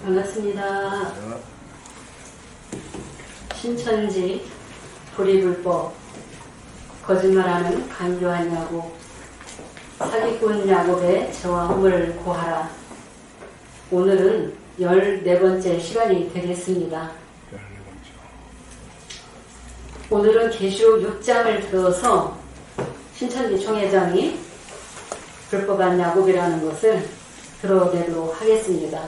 반갑습니다. 신천지 불의불법 거짓말하는 강교한 야곱 사기꾼 야곱의 죄와 허물을 고하라. 오늘은 14번째 시간이 되겠습니다. 오늘은 계시록 6장을 들어서 신천지 총회장이 불법한 야곱이라는 것을 드러내도록 하겠습니다.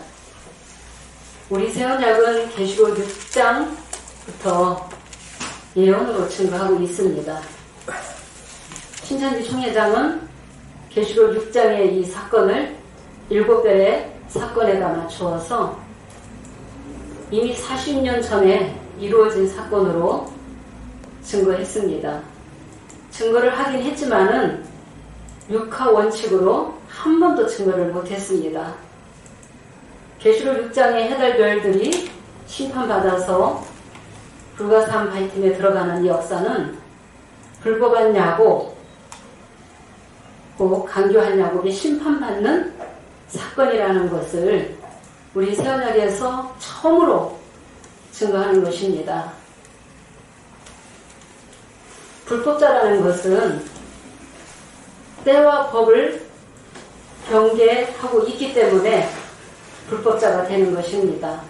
우리 세언약은 계시록 6장부터 예언으로 증거하고 있습니다. 신천지 총회장은 계시록 6장의 이 사건을 7별의 사건에다 맞추어서 이미 40년 전에 이루어진 사건으로 증거했습니다. 증거를 하긴 했지만은 육하 원칙으로 한 번도 증거를 못했습니다. 계시록 6장의 해달별들이 심판받아서 불가사함 바이팀에 들어가는 이 역사는 불법한 야곱, 꼭 강교한 야곱이 심판받는 사건이라는 것을 우리 세언약에서 처음으로 증거하는 것입니다. 불법자라는 것은 때와 법을 경계하고 있기 때문에 불법자가 되는 것입니다.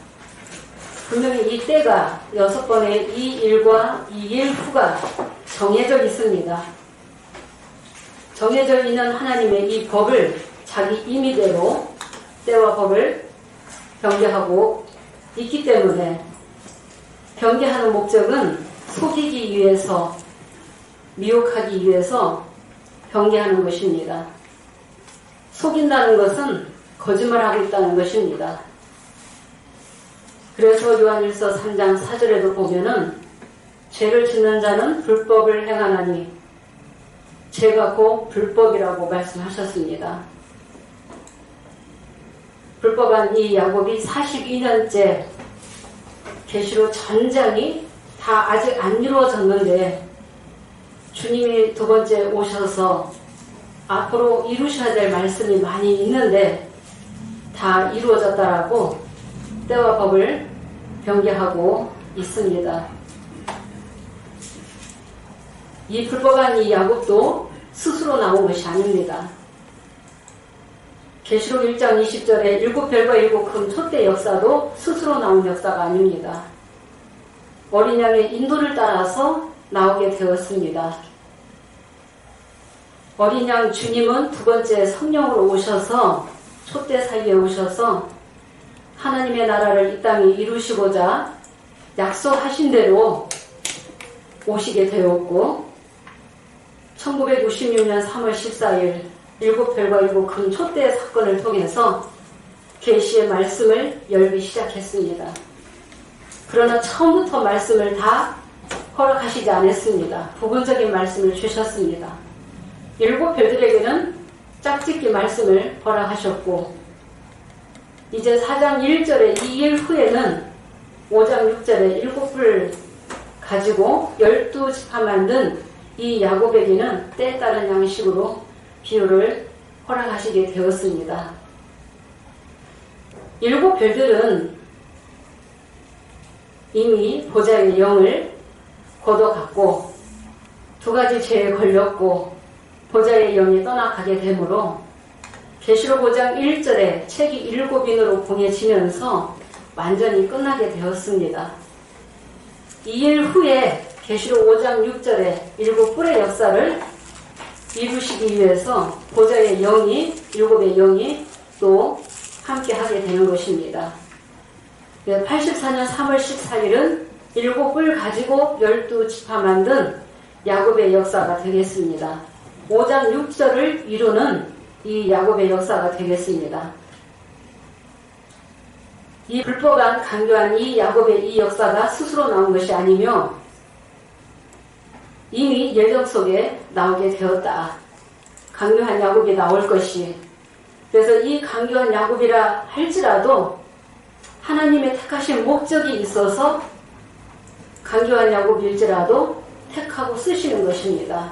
분명히 이 때가 6번의 이 일과 이 일 후가 정해져 있습니다. 정해져 있는 하나님의 이 법을 자기 임의대로 때와 법을 경계하고 있기 때문에 경계하는 목적은 속이기 위해서, 미혹하기 위해서 경계하는 것입니다. 속인다는 것은 거짓말하고 있다는 것입니다. 그래서 요한일서 3장 4절에도 보면은 죄를 짓는 자는 불법을 행하나니 죄가 곧 불법이라고 말씀하셨습니다. 불법한 이 야곱이 42년째 계시록 전장이 다 아직 안 이루어졌는데 주님이 두 번째 오셔서 앞으로 이루셔야 될 말씀이 많이 있는데 다 이루어졌다라고 때와 법을 경계하고 있습니다. 이 불법한 이 야곱도 스스로 나온 것이 아닙니다. 계시록 1장 20절에 7별과 7금 촛대 역사도 스스로 나온 역사가 아닙니다. 어린 양의 인도를 따라서 나오게 되었습니다. 어린 양 주님은 두 번째 성령으로 오셔서 촛대 사이에 오셔서 하나님의 나라를 이 땅에 이루시고자 약속하신 대로 오시게 되었고 1966년 3월 14일 7별과 7금 촛대 사건을 통해서 계시의 말씀을 열기 시작했습니다. 그러나 처음부터 말씀을 다 허락하시지 않았습니다. 부분적인 말씀을 주셨습니다. 7별들에게는 짝짓기 말씀을 허락하셨고 이제 4장 1절에 2일 후에는 5장 6절에 7불을 가지고 12지파 만든 이 야곱에게는 때에 따른 양식으로 비유를 허락하시게 되었습니다. 7별들은 이미 보좌의 영을 거둬갔고 2가지 죄에 걸렸고 보좌의 영이 떠나가게 되므로 계시록 5장 1절에 책이 7인으로 공해지면서 완전히 끝나게 되었습니다. 2일 후에 계시록 5장 6절에 7뿔의 역사를 이루시기 위해서 보좌의 영이 7의 영이 또 함께 하게 되는 것입니다. 84년 3월 14일은 7뿔 가지고 12지파 만든 야곱의 역사가 되겠습니다. 5장 6절을 이루는 이 야곱의 역사가 되겠습니다. 이 불법한 강교한 이 야곱의 이 역사가 스스로 나온 것이 아니며 이미 예정 속에 나오게 되었다. 강교한 야곱이 나올 것이. 그래서 이 강교한 야곱이라 할지라도 하나님의 택하신 목적이 있어서 강교한 야곱일지라도 택하고 쓰시는 것입니다.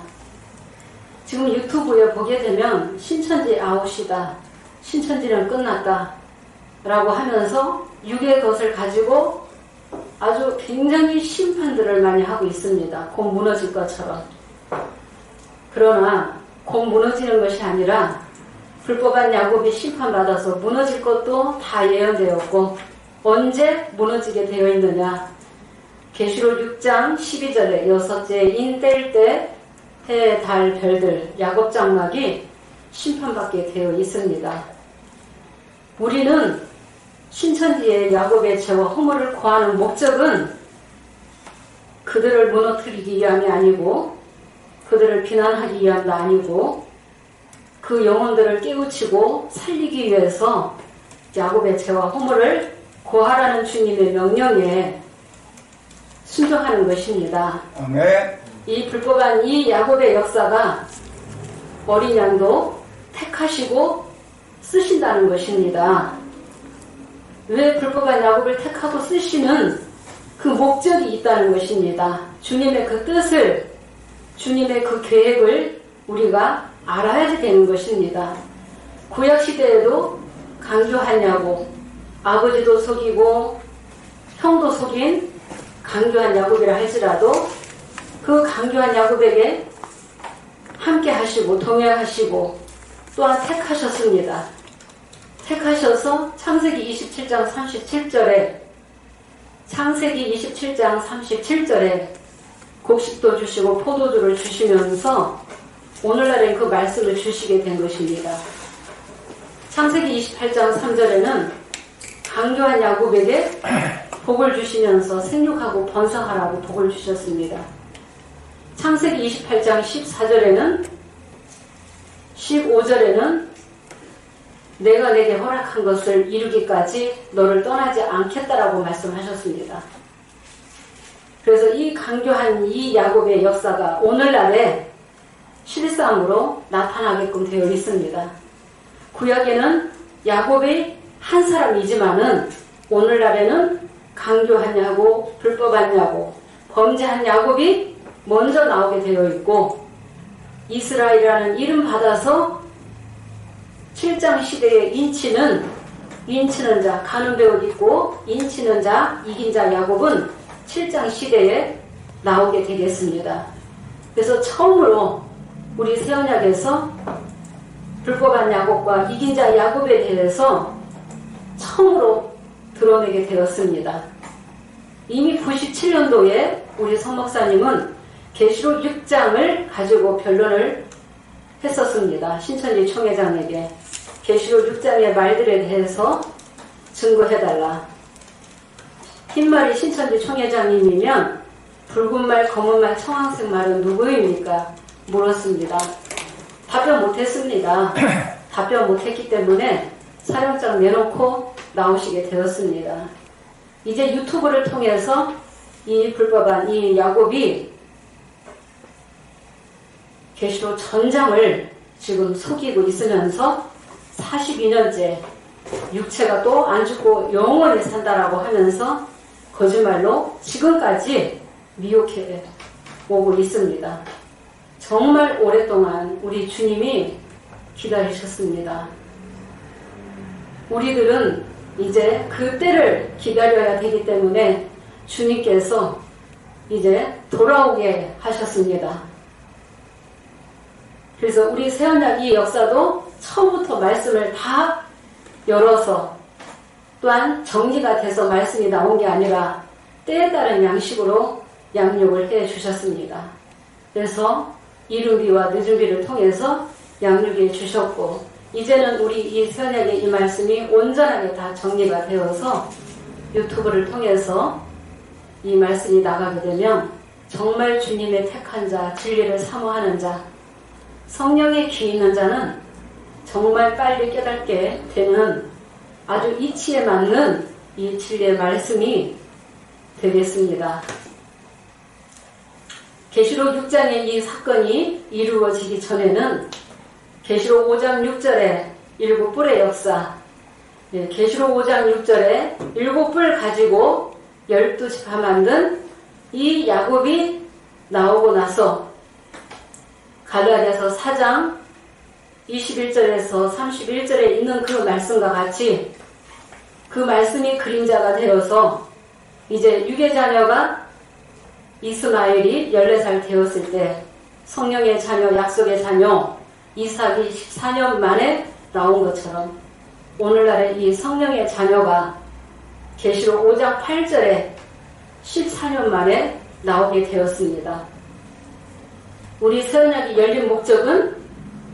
지금 유튜브에 보게 되면 신천지 아웃이다. 신천지는 끝났다. 라고 하면서 육의 것을 가지고 아주 굉장히 심판들을 많이 하고 있습니다. 곧 무너질 것처럼. 그러나 곧 무너지는 것이 아니라 불법한 야곱이 심판받아서 무너질 것도 다 예언되었고 언제 무너지게 되어 있느냐. 계시록 6장 12절에 여섯째 인 뗄 때 해, 달, 별들 야곱 장막이 심판받게 되어 있습니다. 우리는 신천지의 야곱의 죄와 허물을 고하는 목적은 그들을 무너뜨리기 위함이 아니고 그들을 비난하기 위함도 아니고 그 영혼들을 깨우치고 살리기 위해서 야곱의 죄와 허물을 고하라는 주님의 명령에 순종하는 것입니다. 아멘. 이 불법한 이 야곱의 역사가 어린 양도 택하시고 쓰신다는 것입니다. 왜 불법한 야곱을 택하고 쓰시는 그 목적이 있다는 것입니다. 주님의 그 뜻을, 주님의 그 계획을 우리가 알아야 되는 것입니다. 구약시대에도 강교한 야곱, 아버지도 속이고 형도 속인 강교한 야곱이라 할지라도 그 강교한 야곱에게 함께 하시고 동행하시고 또한 택하셨습니다. 택하셔서 창세기 27장 37절에 곡식도 주시고 포도주를 주시면서 오늘날엔 그 말씀을 주시게 된 것입니다. 창세기 28장 3절에는 강교한 야곱에게 복을 주시면서 생육하고 번성하라고 복을 주셨습니다. 창세기 28장 14절에는 15절에는 내가 내게 허락한 것을 이루기까지 너를 떠나지 않겠다라고 말씀하셨습니다. 그래서 이 강교한 이 야곱의 역사가 오늘날에 실상으로 나타나게끔 되어 있습니다. 구약에는 야곱의 한 사람이지만은 오늘날에는 강교한 야곱, 불법한 야곱, 범죄한 야곱이 먼저 나오게 되어 있고 이스라엘이라는 이름 받아서 7장 시대에 인치는 자, 가는 배옷 입고 인치는 자, 이긴 자 야곱은 7장 시대에 나오게 되겠습니다. 그래서 처음으로 우리 새언약에서 불법한 야곱과 이긴 자 야곱에 대해서 처음으로 드러내게 되었습니다. 이미 97년도에 우리 성목사님은 계시록 6장을 가지고 변론을 했었습니다. 신천지 총회장에게 계시록 6장의 말들에 대해서 증거해달라. 흰말이 신천지 총회장님이면 붉은 말, 검은 말, 청황색 말은 누구입니까? 물었습니다. 답변 못했습니다. 답변 못했기 때문에 사령장 내놓고 나오시게 되었습니다. 이제 유튜브를 통해서 이 불법한 이 야곱이 계시록 전장을 지금 속이고 있으면서 42년째 육체가 또 안 죽고 영원히 산다라고 하면서 거짓말로 지금까지 미혹해 오고 있습니다. 정말 오랫동안 우리 주님이 기다리셨습니다. 우리들은 이제 그 때를 기다려야 되기 때문에 주님께서 이제 돌아오게 하셨습니다. 그래서 우리 새언약 이 역사도 처음부터 말씀을 다 열어서 또한 정리가 돼서 말씀이 나온 게 아니라 때에 따른 양식으로 양육을 해 주셨습니다. 그래서 이른비와 늦은비를 통해서 양육해 주셨고 이제는 우리 이 새언약의 이 말씀이 온전하게 다 정리가 되어서 유튜브를 통해서 이 말씀이 나가게 되면 정말 주님의 택한 자, 진리를 사모하는 자, 성령의 귀 있는 자는 정말 빨리 깨닫게 되는 아주 이치에 맞는 이 진리의 말씀이 되겠습니다. 계시록 6장의 이 사건이 이루어지기 전에는 계시록 5장 6절에 7뿔의 역사, 계시록 5장 6절에 7뿔 가지고 12지파 만든 이 야곱이 나오고 나서 갈라디아서 4장 21절에서 31절에 있는 그 말씀과 같이 그 말씀이 그림자가 되어서 이제 육의 자녀가 이스마엘이 14살 되었을 때 성령의 자녀, 약속의 자녀 이삭이 14년 만에 나온 것처럼 오늘날의 이 성령의 자녀가 계시록 5장 8절에 14년 만에 나오게 되었습니다. 우리 새언약이 열린 목적은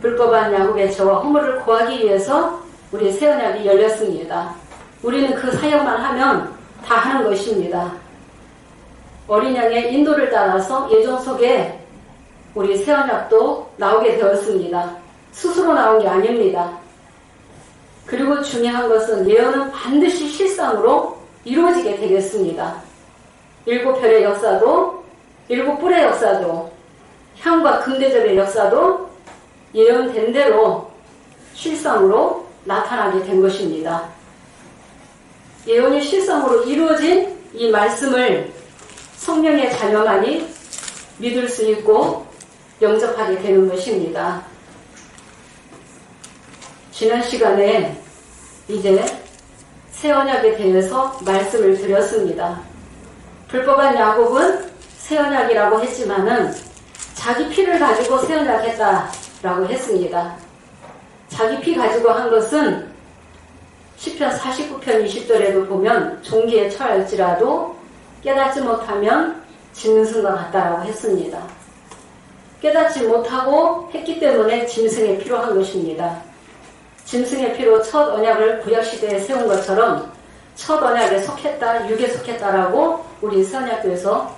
불법한 야곱의 죄와 허물을 고하기 위해서 우리 새언약이 열렸습니다. 우리는 그 사역만 하면 다 하는 것입니다. 어린 양의 인도를 따라서 예정 속에 우리 새언약도 나오게 되었습니다. 스스로 나온 게 아닙니다. 그리고 중요한 것은 예언은 반드시 실상으로 이루어지게 되겠습니다. 7별의 역사도 7뿔의 역사도 향과 금대접의 역사도 예언된 대로 실상으로 나타나게 된 것입니다. 예언이 실상으로 이루어진 이 말씀을 성령의 자녀만이 믿을 수 있고 영접하게 되는 것입니다. 지난 시간에 이제 새 언약에 대해서 말씀을 드렸습니다. 불법한 야곱은 새 언약이라고 했지만은 자기 피를 가지고 새 언약했다라고 했습니다. 자기 피 가지고 한 것은 시편 49편 20절에도 보면 종기에 처할지라도 깨닫지 못하면 짐승과 같다라고 했습니다. 깨닫지 못하고 했기 때문에 짐승의 피로 한 것입니다. 짐승의 피로 첫 언약을 구약시대에 세운 것처럼 첫 언약에 속했다, 육에 속했다라고 우리 새 언약교에서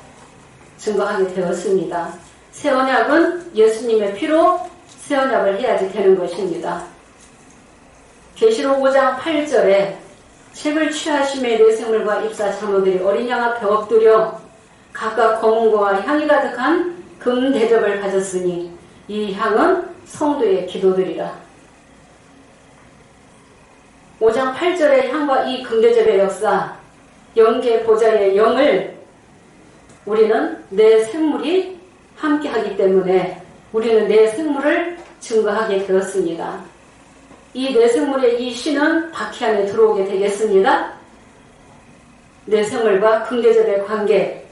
증거하게 되었습니다. 새 언약은 예수님의 피로 새 언약을 해야지 되는 것입니다. 계시록 5장 8절에 책을 취하심에 내생물과 입사 장로들이 어린 양 앞에 엎드려 각각 검은고와 향이 가득한 금 대접을 가졌으니 이 향은 성도의 기도들이라. 5장 8절의 향과 이 금대접의 역사, 영계 보좌의 영을 우리는 내 생물이 함께하기 때문에 우리는 내 생물을 증거하게 되었습니다. 이 내 생물의 이 신은 바퀴 안에 들어오게 되겠습니다. 내 생물과 금대접의 관계,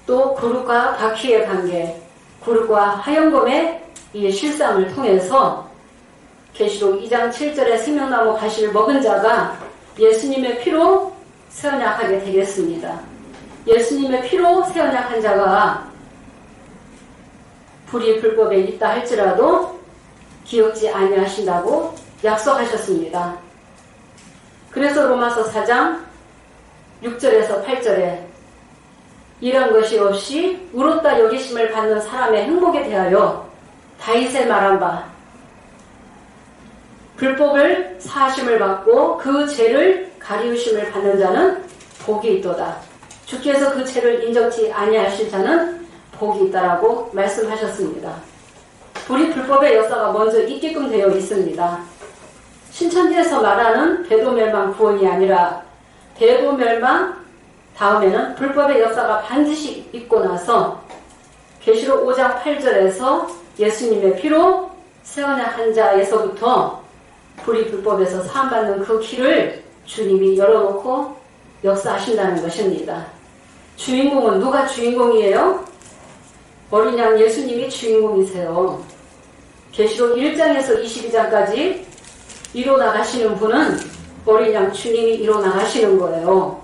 또 그룹과 바퀴의 관계, 그룹과 하영검의 이 실상을 통해서 계시록 2장 7절에 생명나무 가시를 먹은 자가 예수님의 피로 새 언약하게 되겠습니다. 예수님의 피로 새 언약한 자가 불이 불법에 있다 할지라도 기억지 아니하신다고 약속하셨습니다. 그래서 로마서 4장 6절에서 8절에 이런 것이 없이 의롭다 여기심을 받는 사람의 행복에 대하여 다윗의 말한 바 불법을 사하심을 받고 그 죄를 가리우심을 받는 자는 복이 있도다. 주께서 그 죄를 인정치 아니하실 자는 복이 있다라고 말씀하셨습니다. 불이 불법의 역사가 먼저 있게끔 되어 있습니다. 신천지에서 말하는 대도멸망 구원이 아니라 대도멸망 다음에는 불법의 역사가 반드시 있고 나서 계시록 5장 8절에서 예수님의 피로 새 언약한 자에서부터 불이 불법에서 사함받는 그 길을 주님이 열어놓고 역사하신다는 것입니다. 주인공은 누가 주인공이에요? 어린 양 예수님이 주인공이세요. 계시록 1장에서 22장까지 이뤄나가시는 분은 어린 양 주님이 이뤄나가시는 거예요.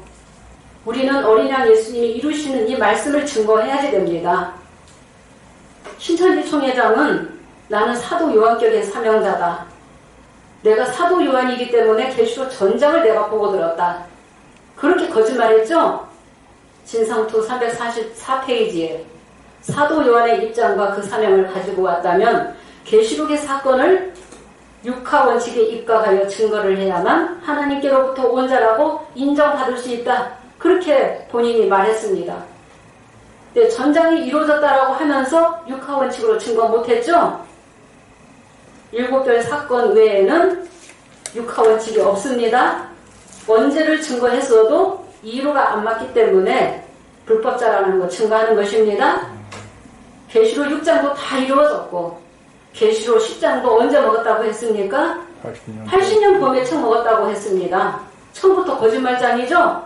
우리는 어린 양 예수님이 이루시는 이 말씀을 증거해야지 됩니다. 신천지 총회장은 나는 사도 요한격의 사명자다. 내가 사도 요한이기 때문에 계시록 전장을 내가 보고 들었다. 그렇게 거짓말했죠? 진상투 344페이지에 사도 요한의 입장과 그 사명을 가지고 왔다면 계시록의 사건을 육하원칙에 입각하여 증거를 해야만 하나님께로부터 온 자라고 인정받을 수 있다. 그렇게 본인이 말했습니다. 근데 전장이 이루어졌다라고 하면서 육하원칙으로 증거 못했죠? 7별 사건 외에는 육하원칙이 없습니다. 언제를 증거했어도 이유가 안 맞기 때문에 불법자라는 거 증거하는 것입니다. 계시록 6장도 다 이루어졌고 계시록 10장도 언제 먹었다고 했습니까? 80년 범에 책 먹었다고 했습니다. 처음부터 거짓말장이죠?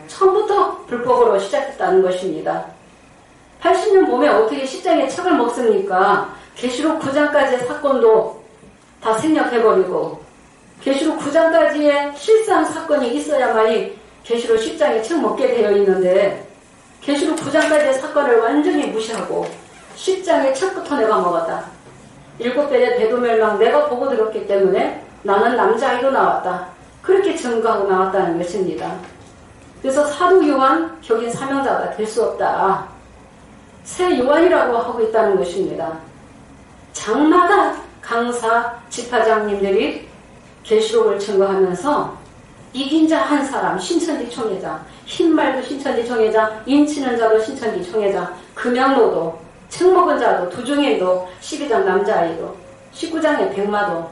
처음부터 불법으로 시작했다는 것입니다. 80년 몸에 어떻게 십장의 책을 먹습니까? 계시록 9장까지의 사건도 다 생략해버리고 계시록 9장까지의 실상 사건이 있어야만이 계시록 10장의 책 먹게 되어 있는데 계시록 9장까지의 사건을 완전히 무시하고 10장의 책부터 내가 먹었다. 7배의 대도멸망 내가 보고 들었기 때문에 나는 남자아이로 나왔다. 그렇게 증거하고 나왔다는 것입니다. 그래서 사도 요한 격인 사명자가 될 수 없다. 새 요한이라고 하고 있다는 것입니다. 장마다 강사 집파장님들이 계시록을 증거하면서 이긴 자 한 사람 신천지 총회장, 흰말도 신천지 총회장, 인치는 자도 신천지 총회장, 금양로도, 책 먹은 자도, 두중인도, 12장 남자아이도, 19장의 백마도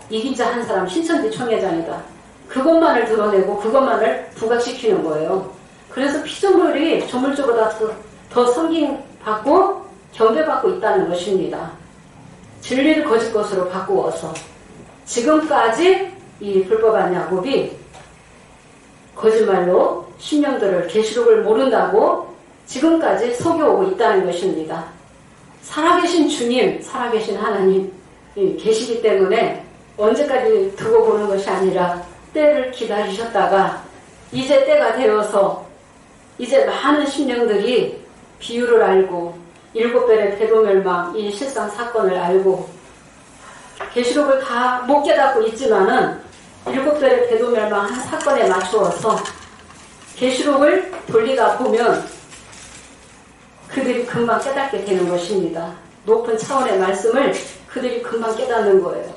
이긴 자 한 사람 신천지 총회장이다. 그것만을 드러내고 그것만을 부각시키는 거예요. 그래서 피조물이 조물주보다 더 섬김받고 경배받고 있다는 것입니다. 진리를 거짓 것으로 바꾸어서 지금까지 이 불법한 야곱이 거짓말로 신령들을 계시록을 모른다고 지금까지 속여오고 있다는 것입니다. 살아계신 주님, 살아계신 하나님 계시기 때문에 언제까지 두고 보는 것이 아니라 때를 기다리셨다가 이제 때가 되어서 이제 많은 신령들이 비유를 알고 7배의 대도멸망 이 실상 사건을 알고 계시록을 다 못 깨닫고 있지만은 7배의 대도멸망 한 사건에 맞추어서 계시록을 돌리다 보면 그들이 금방 깨닫게 되는 것입니다. 높은 차원의 말씀을 그들이 금방 깨닫는 거예요.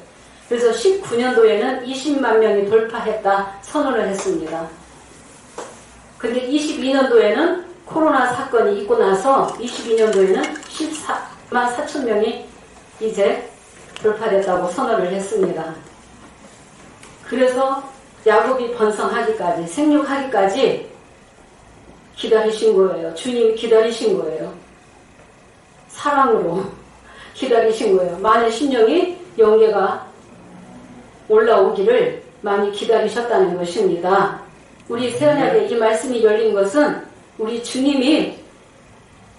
그래서 19년도에는 20만 명이 돌파했다 선언을 했습니다. 근데 22년도에는 코로나 사건이 있고 나서 22년도에는 14만 4천 명이 이제 돌파됐다고 선언을 했습니다. 그래서 야곱이 번성하기까지, 생육하기까지 기다리신 거예요. 주님이 기다리신 거예요. 사랑으로 기다리신 거예요. 많은 신령이 영계가 올라오기를 많이 기다리셨다는 것입니다. 우리 새언약에 이 말씀이 열린 것은 우리 주님이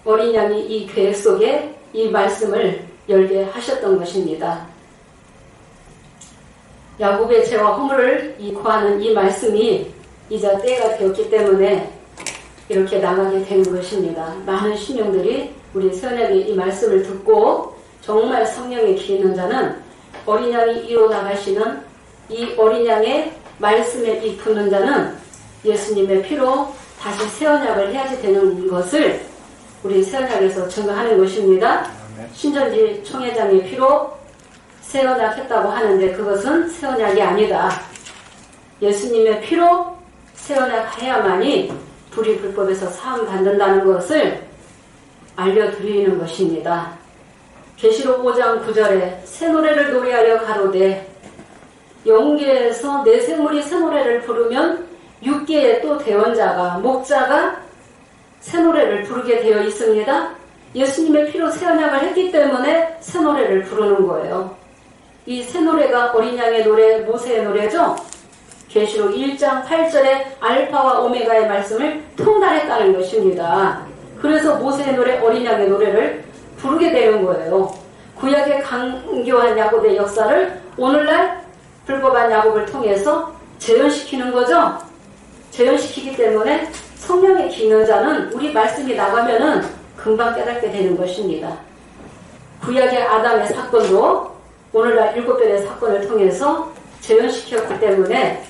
어린 양이 이 계획 속에 이 말씀을 열게 하셨던 것입니다. 야곱의 죄와 허물을 고하는 이 말씀이 이제 때가 되었기 때문에 이렇게 나가게 되는 것입니다. 많은 신령들이 우리 새언약의 이 말씀을 듣고 정말 성령에 기이는 자는 어린 양이 이어나가시는 이 어린 양의 말씀에 이 붙는 자는 예수님의 피로 다시 새언약을 해야지 되는 것을 우리 새언약에서 증거하는 것입니다. 신천지 총회장의 피로 새언약 했다고 하는데 그것은 새언약이 아니다. 예수님의 피로 새언약 해야만이 불이 불법에서 사함 받는다는 것을 알려드리는 것입니다. 계시록 5장 9절에 새 노래를 노래하여 가로되 영계에서 내 생물이 새 노래를 부르면 육계의 또 대원자가 목자가 새 노래를 부르게 되어 있습니다. 예수님의 피로 새 언약을 했기 때문에 새 노래를 부르는 거예요. 이 새 노래가 어린 양의 노래, 모세의 노래죠. 계시록 1장 8절에 알파와 오메가의 말씀을 통달했다는 것입니다. 그래서 모세의 노래, 어린 양의 노래를 부르게 되는 거예요. 구약의 강교한 야곱의 역사를 오늘날 불법한 야곱을 통해서 재현시키는 거죠. 재현시키기 때문에 성령의 기는 자는 우리 말씀이 나가면은 금방 깨닫게 되는 것입니다. 구약의 아담의 사건도 오늘날 7배의 사건을 통해서 재현시켰기 때문에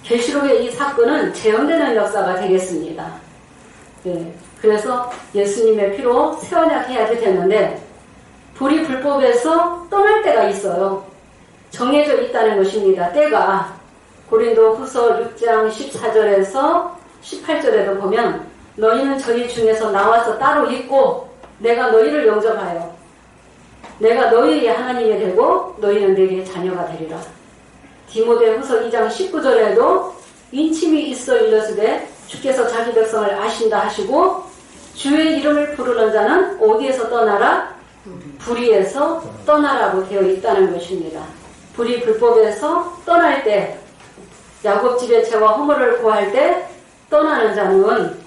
계시록의 이 사건은 재현되는 역사가 되겠습니다. 네, 그래서 예수님의 피로 새 언약 해야지 되는데 불이 불법에서 떠날 때가 있어요. 정해져 있다는 것입니다. 때가 고린도 후서 6장 14절에서 18절에도 보면 너희는 저희 중에서 나와서 따로 있고 내가 너희를 영접하여 내가 너희의 하나님이 되고 너희는 내게 자녀가 되리라. 디모데 후서 2장 19절에도 인침이 있어 일러스되 주께서 자기 백성을 아신다 하시고 주의 이름을 부르는 자는 어디에서 떠나라? 불의에서 떠나라고 되어 있다는 것입니다. 불의 불법에서 떠날 때 야곱 집에 죄와 허물을 구할 때 떠나는 자는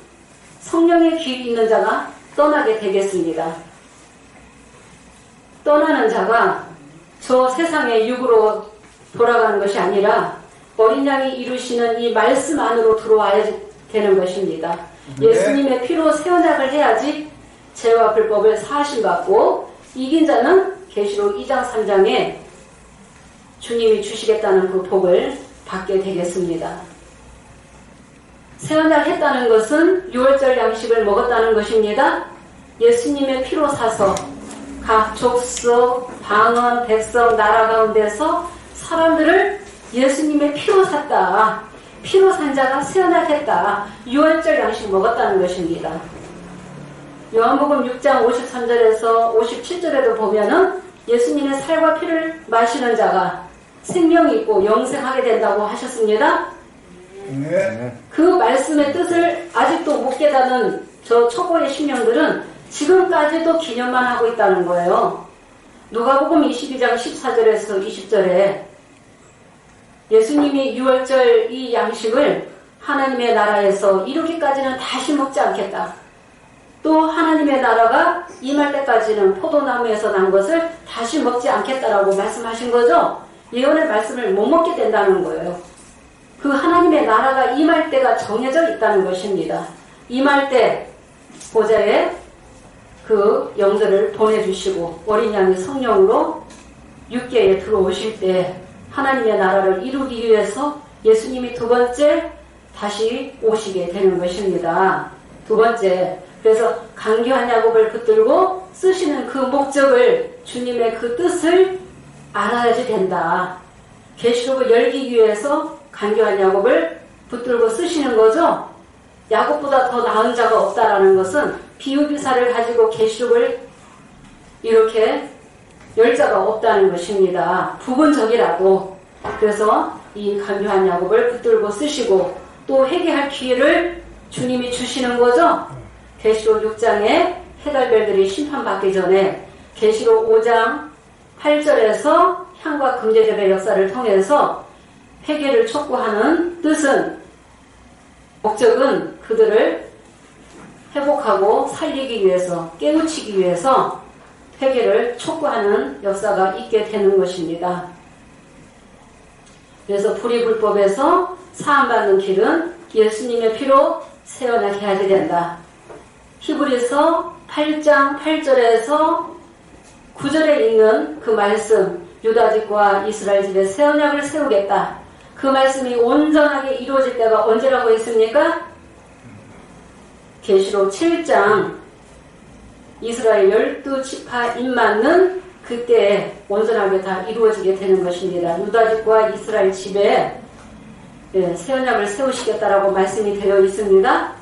성령의 길이 있는 자가 떠나게 되겠습니다. 떠나는 자가 저 세상의 육으로 돌아가는 것이 아니라 어린 양이 이루시는 이 말씀 안으로 들어와야 되는 것입니다. 예수님의 피로 새 언약을 해야지 죄와 불법을 사하심받고 이긴 자는 계시록 2장 3장에 주님이 주시겠다는 그 복을 받게 되겠습니다. 새 언약 했다는 것은 유월절 양식을 먹었다는 것입니다. 예수님의 피로 사서 각 족속, 방언, 백성, 나라 가운데서 사람들을 예수님의 피로 샀다. 피로 산 자가 새 언약 했다. 유월절 양식 먹었다는 것입니다. 요한복음 6장 53절에서 57절에도 보면은 예수님의 살과 피를 마시는 자가 생명이 있고 영생하게 된다고 하셨습니다. 그 말씀의 뜻을 아직도 못 깨닫는 저 초보의 신령들은 지금까지도 기념만 하고 있다는 거예요. 누가복음 22장 14절에서 20절에 예수님이 유월절 이 양식을 하나님의 나라에서 이루기까지는 다시 먹지 않겠다. 또 하나님의 나라가 임할 때까지는 포도나무에서 난 것을 다시 먹지 않겠다라고 말씀하신 거죠. 예언의 말씀을 못 먹게 된다는 거예요. 그 하나님의 나라가 임할 때가 정해져 있다는 것입니다. 임할 때 보좌에 그 영들을 보내주시고 어린 양이 성령으로 육계에 들어오실 때 하나님의 나라를 이루기 위해서 예수님이 두 번째 다시 오시게 되는 것입니다. 두 번째, 그래서 간교한 야곱을 붙들고 쓰시는 그 목적을 주님의 그 뜻을 알아야지 된다. 계시록을 열기 위해서 간교한 야곱을 붙들고 쓰시는 거죠. 야곱보다 더 나은 자가 없다라는 것은 비유비사를 가지고 계시록을 이렇게 열 자가 없다는 것입니다. 부분적이라도. 그래서 이 간교한 야곱을 붙들고 쓰시고 또 회개할 기회를 주님이 주시는 거죠. 계시록 6장에 해달별들이 심판받기 전에 계시록 5장 8절에서 향과 금제제의 역사를 통해서 회개를 촉구하는 뜻은 목적은 그들을 회복하고 살리기 위해서 깨우치기 위해서 회개를 촉구하는 역사가 있게 되는 것입니다. 그래서 불의불법에서 사함받는 길은 예수님의 피로 새 언약해야 된다. 히브리서 8장 8절에서 9절에 있는 그 말씀, 유다 집과 이스라엘 집에 새 언약을 세우겠다. 그 말씀이 온전하게 이루어질 때가 언제라고 했습니까? 계시록 7장 이스라엘 12지파 입맞는 그때 온전하게 다 이루어지게 되는 것입니다. 유다 집과 이스라엘 집에 새 언약을 세우시겠다라고 말씀이 되어 있습니다.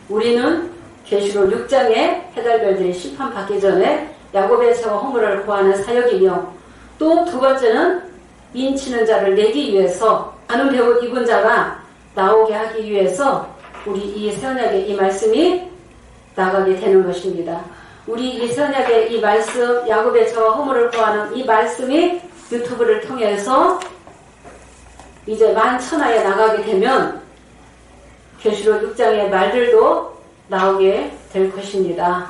우리는 계시록 6장에 해달별들이 심판받기 전에 야곱의 죄와 허물을 구하는 사역이며 또 두 번째는 인치는 자를 내기 위해서 가는 배옷 입은 자가 나오게 하기 위해서 우리 이 새 언약의 이 말씀이 나가게 되는 것입니다. 우리 이 새 언약의 이 말씀, 야곱의 죄와 허물을 구하는 이 말씀이 유튜브를 통해서 이제 만천하에 나가게 되면 계시록 6장의 말들도 나오게 될 것입니다.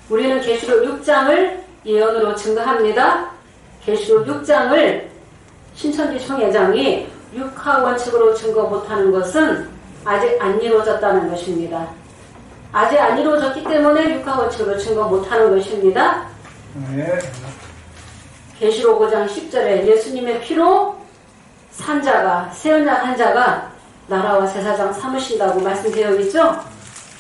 우리는 계시록 6장을 예언으로 증거합니다. 계시록 6장을 신천지 총회장이 육하원칙으로 증거 못하는 것은 아직 안 이루어졌다는 것입니다. 아직 안 이루어졌기 때문에 육하원칙으로 증거 못하는 것입니다. 네. 계시록 5장 10절에 예수님의 피로 산 자가, 새 언약 한 자가 나라와 제사장 삼으신다고 말씀되어 있죠?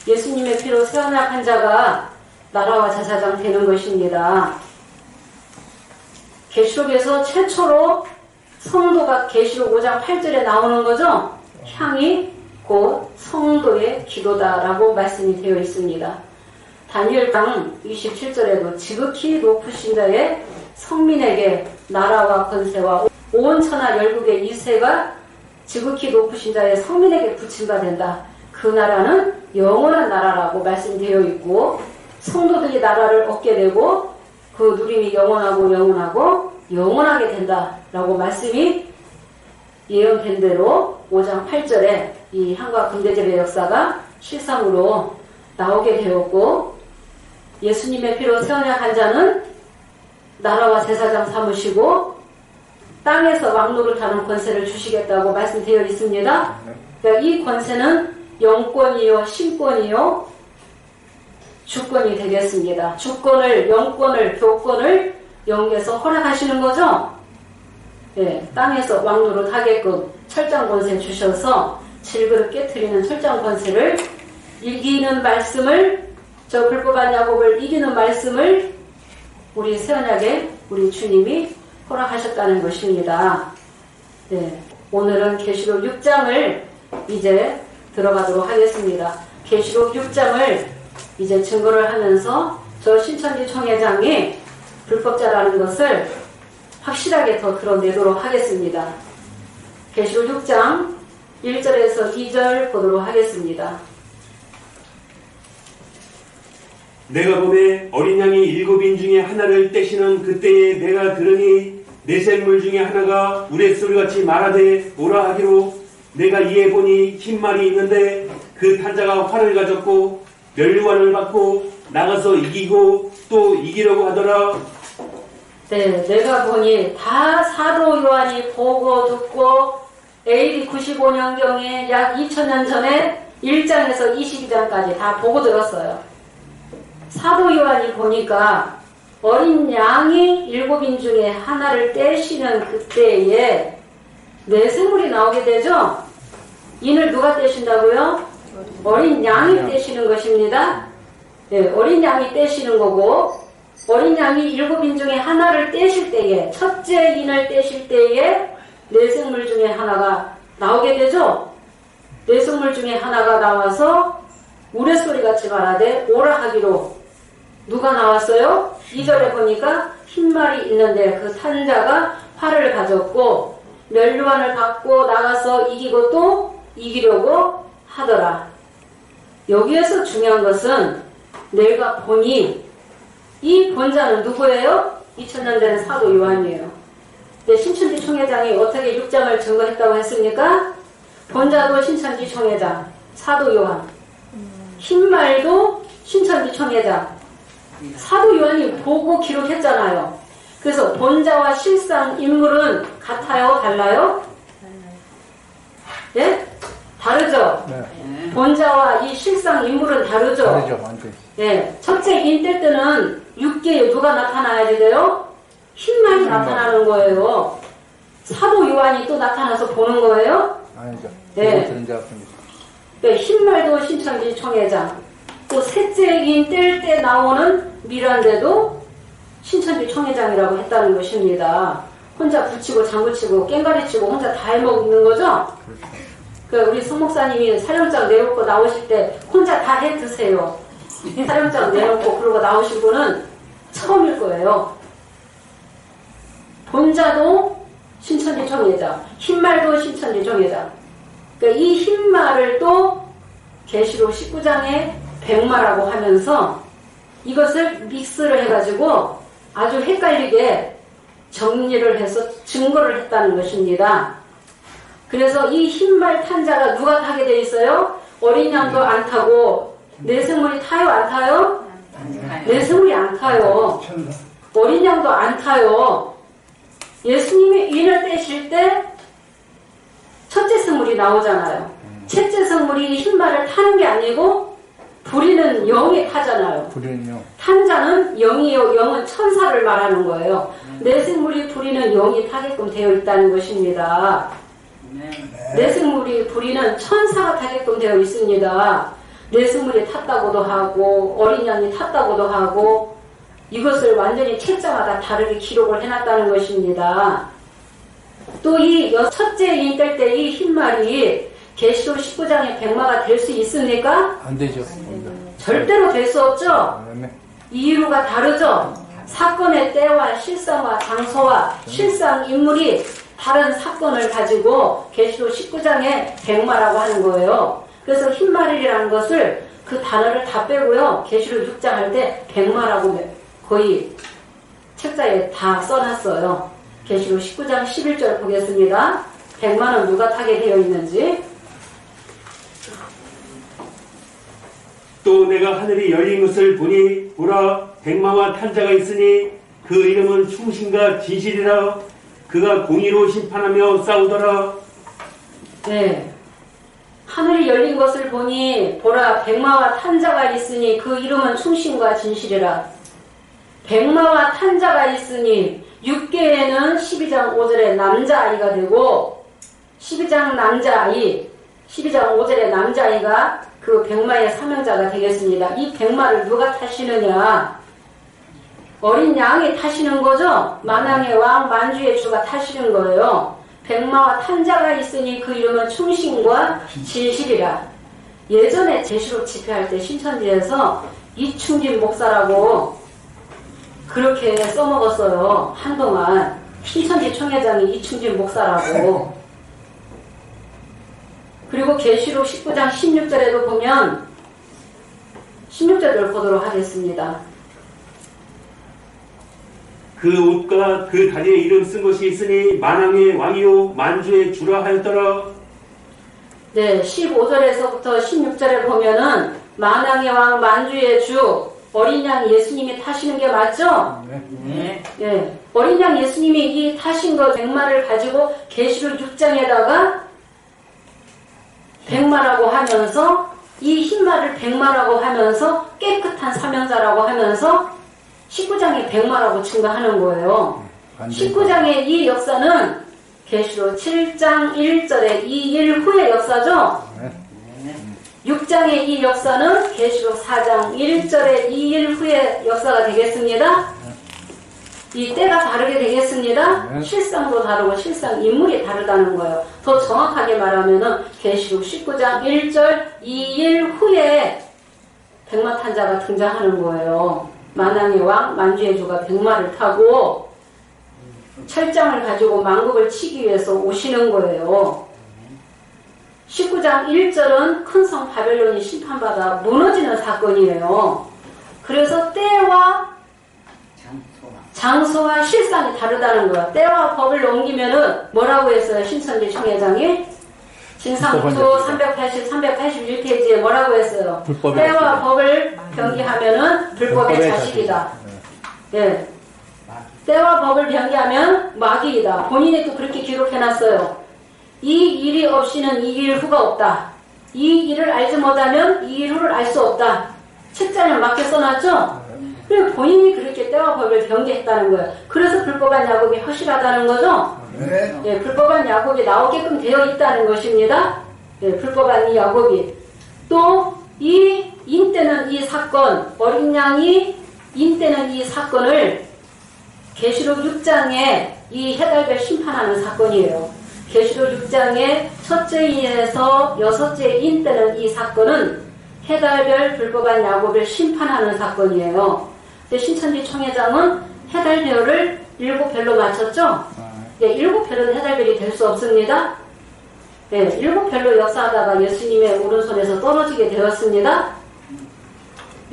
예수님의 피로 새 언약 한 자가 나라와 제사장 되는 것입니다. 계시록에서 최초로 성도가 계시록 5장 8절에 나오는 거죠? 향이 곧 성도의 기도다라고 말씀이 되어 있습니다. 다니엘장 27절에도 지극히 높으신 자의 성민에게 나라와 권세와 온 천하 열국의 이세가 지극히 높으신 자의 성민에게 붙임바 된다. 그 나라는 영원한 나라라고 말씀되어 있고 성도들이 나라를 얻게 되고 그 누림이 영원하고 영원하게 된다라고 말씀이 예언된 대로 5장 8절에 이 향과 금대접의 역사가 실상으로 나오게 되었고, 예수님의 피로 새 언약한 자는 나라와 제사장 삼으시고 땅에서 왕노를 타는 권세를 주시겠다고 말씀되어 있습니다. 그러니까 이 권세는 영권이요 신권이요 주권이 되겠습니다. 주권을, 영권을, 교권을 영에서 허락하시는 거죠. 예, 땅에서 왕노를 하게끔 철장 권세 주셔서 질그릇 깨트리는 철장 권세를 이기는 말씀을, 저 불법한 야곱을 이기는 말씀을 우리 새언약에 우리 주님이 허락하셨다는 것입니다. 네, 오늘은 계시록 6장을 이제 들어가도록 하겠습니다. 계시록 6장을 이제 증거를 하면서 저 신천지 총회장이 불법자라는 것을 확실하게 더 드러내도록 하겠습니다. 계시록 6장 1절에서 2절 보도록 하겠습니다. 내가 보매 어린 양이 7인 중에 하나를 떼시는 그때에 내가 들으니 내 생물 중에 하나가 우레소리같이 말하되 오라 하기로, 내가 이에 보니 흰 말이 있는데 그 탄자가 활을 가졌고 면류관을 받고 나가서 이기고 또 이기려고 하더라. 네, 내가 보니 다 사도 요한이 보고 듣고 AD 95년경에 약 2000년 전에 1장에서 22장까지 다 보고 들었어요. 사도 요한이 보니까 어린 양이 7인 중에 하나를 떼시는 그때에 내생물이 나오게 되죠. 인을 누가 떼신다고요? 어린 양이 떼시는 것입니다. 네, 어린 양이 떼시는 거고, 어린 양이 7인 중에 하나를 떼실 때에, 첫째 인을 떼실 때에 내생물 중에 하나가 나오게 되죠. 내생물 중에 하나가 나와서 우레소리같이 말하되 오라 하기로, 누가 나왔어요? 2절에 보니까 흰 말이 있는데 그 탄자가 활을 가졌고 면류관을 받고 나가서 이기고 또 이기려고 하더라. 여기에서 중요한 것은 내가 보니 이 본자는 누구예요? 2000년 된 사도 요한이에요. 근데 신천지 총회장이 어떻게 6장을 증거했다고 했습니까? 본자도 신천지 총회장, 사도 요한. 흰 말도 신천지 총회장. 사도 요한이 보고 기록했잖아요. 그래서 본자와 실상 인물은 같아요? 달라요? 예? 다르죠? 네. 본자와 이 실상 인물은 다르죠? 다르죠, 완전. 예. 첫째 인 뗄 때는 6개에 누가 나타나야 돼요? 흰말이 나타나는 거예요. 사도 요한이 또 나타나서 보는 거예요? 아니죠. 네. 들은 자 같습니다. 네, 흰말도 신천지 총회장. 또 셋째 인 뗄 때 나오는 미란데도 신천지 총회장이라고 했다는 것입니다. 혼자 붙이고 장구치고 깽가리치고 혼자 다 해먹는 거죠? 그 우리 성목사님이 사령장 내놓고 나오실 때 혼자 다 해 드세요. 사령장 내놓고 그러고 나오실 분은 처음일 거예요. 본자도 신천지 총회장, 흰말도 신천지 총회장. 그러니까 이 흰말을 또 계시록 19장에 백마라고 하면서 이것을 믹스를 해가지고 아주 헷갈리게 정리를 해서 증거를 했다는 것입니다. 그래서 이 흰말 탄자가 누가 타게 돼 있어요? 어린 양도 안 타고 내생물이 타요? 안 타요? 내생물이 안 타요. 어린 양도 안 타요. 예수님이 인을 떼실 때 첫째 생물이 나오잖아요. 셋째 생물이 흰말을 타는 게 아니고 부리는 영이 타잖아요. 부리는요. 탄자는 영이요. 영은 천사를 말하는 거예요. 내생물이 부리는 영이 타게끔 되어 있다는 것입니다. 내생물이 부리는 천사가 타게끔 되어 있습니다. 내생물이 탔다고도 하고 어린 양이 탔다고도 하고 이것을 완전히 책자마다 다르게 기록을 해놨다는 것입니다. 또 이 첫째 인 뗄 때 이 흰말이 계시록 19장의 백마가 될 수 있습니까? 안 되죠. 절대로 될 수 없죠. 네. 이유가 다르죠. 사건의 때와 실상과 장소와 실상 인물이 다른 사건을 가지고 계시록 19장의 백마라고 하는 거예요. 그래서 흰말이라는 것을 그 단어를 다 빼고요. 계시록 6장 할 때 백마라고 거의 책자에 다 써놨어요. 계시록 19장 11절 보겠습니다. 백마는 누가 타게 되어 있는지. 또 내가 하늘이 열린 것을 보니 보라 백마와 탄자가 있으니 그 이름은 충신과 진실이라. 그가 공의로 심판하며 싸우더라. 네. 하늘이 열린 것을 보니 보라 백마와 탄자가 있으니 그 이름은 충신과 진실이라. 백마와 탄자가 있으니 6계에는 12장 5절에 남자아이가 되고 12장 5절에 남자아이가 그 백마의 사명자가 되겠습니다. 이 백마를 누가 타시느냐? 어린 양이 타시는 거죠? 만왕의 왕 만주의 주가 타시는 거예요. 백마와 탄자가 있으니 그 이름은 충신과 진실이라. 예전에 제시록 집회할 때 신천지에서 이충진 목사라고 그렇게 써먹었어요. 한동안 신천지 총회장이 이충진 목사라고. 그리고 계시록 19장 16절에도 보면 16절을 보도록 하겠습니다. 그 옷과 그 다리에 이름 쓴 것이 있으니 만왕의 왕이요 만주의 주라 하였더라. 네, 15절에서부터 16절에 보면은 만왕의 왕 만주의 주 어린 양 예수님이 타시는 게 맞죠? 네. 예, 어린 양 예수님이 이 타신 거 백마를 가지고 계시록 6장에다가 백마라고 하면서 이 흰말을 백마라고 하면서 깨끗한 사명자라고 하면서 19장에 백마라고 증거하는 거예요. 19장의 이 역사는 계시록 7장 1절에 이 일 후의 역사죠. 6장의 이 역사는 계시록 4장 1절에 이 일 후의 역사가 되겠습니다. 이 때가 다르게 되겠습니다. 실상도 다르고 실상 인물이 다르다는 거예요. 더 정확하게 말하면은 계시록 19장 1절 이 일 후에 백마탄자가 등장하는 거예요. 만왕의 왕 만주의 주가 백마를 타고 철장을 가지고 만국을 치기 위해서 오시는 거예요. 19장 1절은 큰 성 바벨론이 심판받아 무너지는 사건이에요. 그래서 때와 장소와 실상이 다르다는 거야. 때와 법을 넘기면은 뭐라고 했어요? 신천지 총회장이 진상투 380, 381페이지에 뭐라고 했어요? 때와 법을 변기하면은 불법의 자식이다. 예. 때와 법을 변기하면 마귀이다. 본인이 또 그렇게 기록해놨어요. 이 일이 없이는 이 일 후가 없다. 이 일을 알지 못하면 이 일 후를 알 수 없다. 책자는 맞게 써놨죠? 그리고 본인이 그렇게 때와 법을 변개했다는 거예요. 그래서 불법한 야곱이 허실하다는 거죠? 네. 예, 불법한 야곱이 나오게끔 되어 있다는 것입니다. 예, 불법한 이 야곱이. 또, 이 인때는 이 사건, 어린 양이 인때는 이 사건을 계시록 6장에 이 해달별 심판하는 사건이에요. 계시록 6장에 첫째 인에서 여섯째 인 때는 이 사건은 해달별 불법한 야곱을 심판하는 사건이에요. 근데 신천지 총회장은 해달별을 7별로 맞췄죠? 예, 7별은 해달별이 될 수 없습니다. 예, 7별로 역사하다가 예수님의 오른손에서 떨어지게 되었습니다.